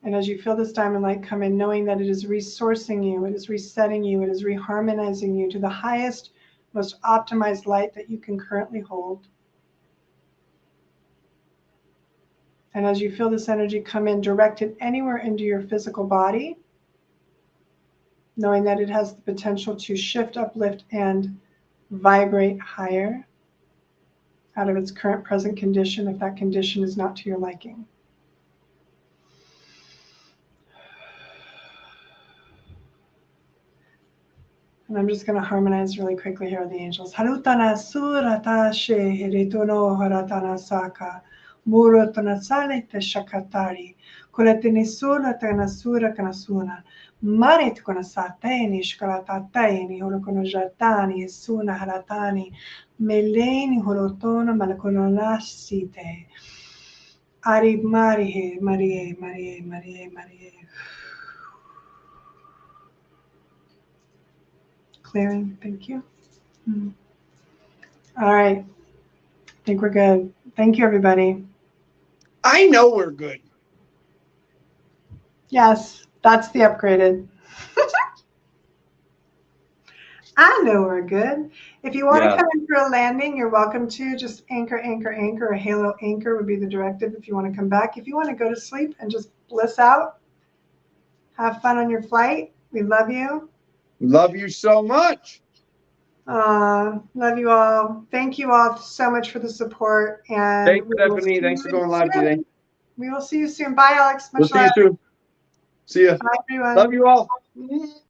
And as you feel this diamond light come in, knowing that it is resourcing you, it is resetting you, it is reharmonizing you to the highest, most optimized light that you can currently hold. And as you feel this energy come in, direct it anywhere into your physical body, knowing that it has the potential to shift, uplift, and vibrate higher out of its current present condition if that condition is not to your liking. And I'm just going to harmonize really quickly here with the angels. Harutana surata shehiritono haratana saka. Murotana salete shakatari. Kuretini suratana sura kanasuna. Marit konasateni shkalatateni holokonojatani suna haratani. Meleni holotono malakononasite. Ari Marie, Marie, Marie, Marie, Marie. Clearing, thank you. All right. I think we're good. Thank you, everybody. I know we're good. Yes, that's the upgraded. I know we're good. If you want to come in for a landing, you're welcome to. Just anchor, anchor, anchor. A halo anchor would be the directive if you want to come back. If you want to go to sleep and just bliss out, have fun on your flight. We love you. Love you so much. Love you all. Thank you all so much for the support. And thanks, Stephanie. Thanks for going live today. We will see you soon. Bye, Alex. We'll see you soon. See ya. Bye, everyone. Love you all.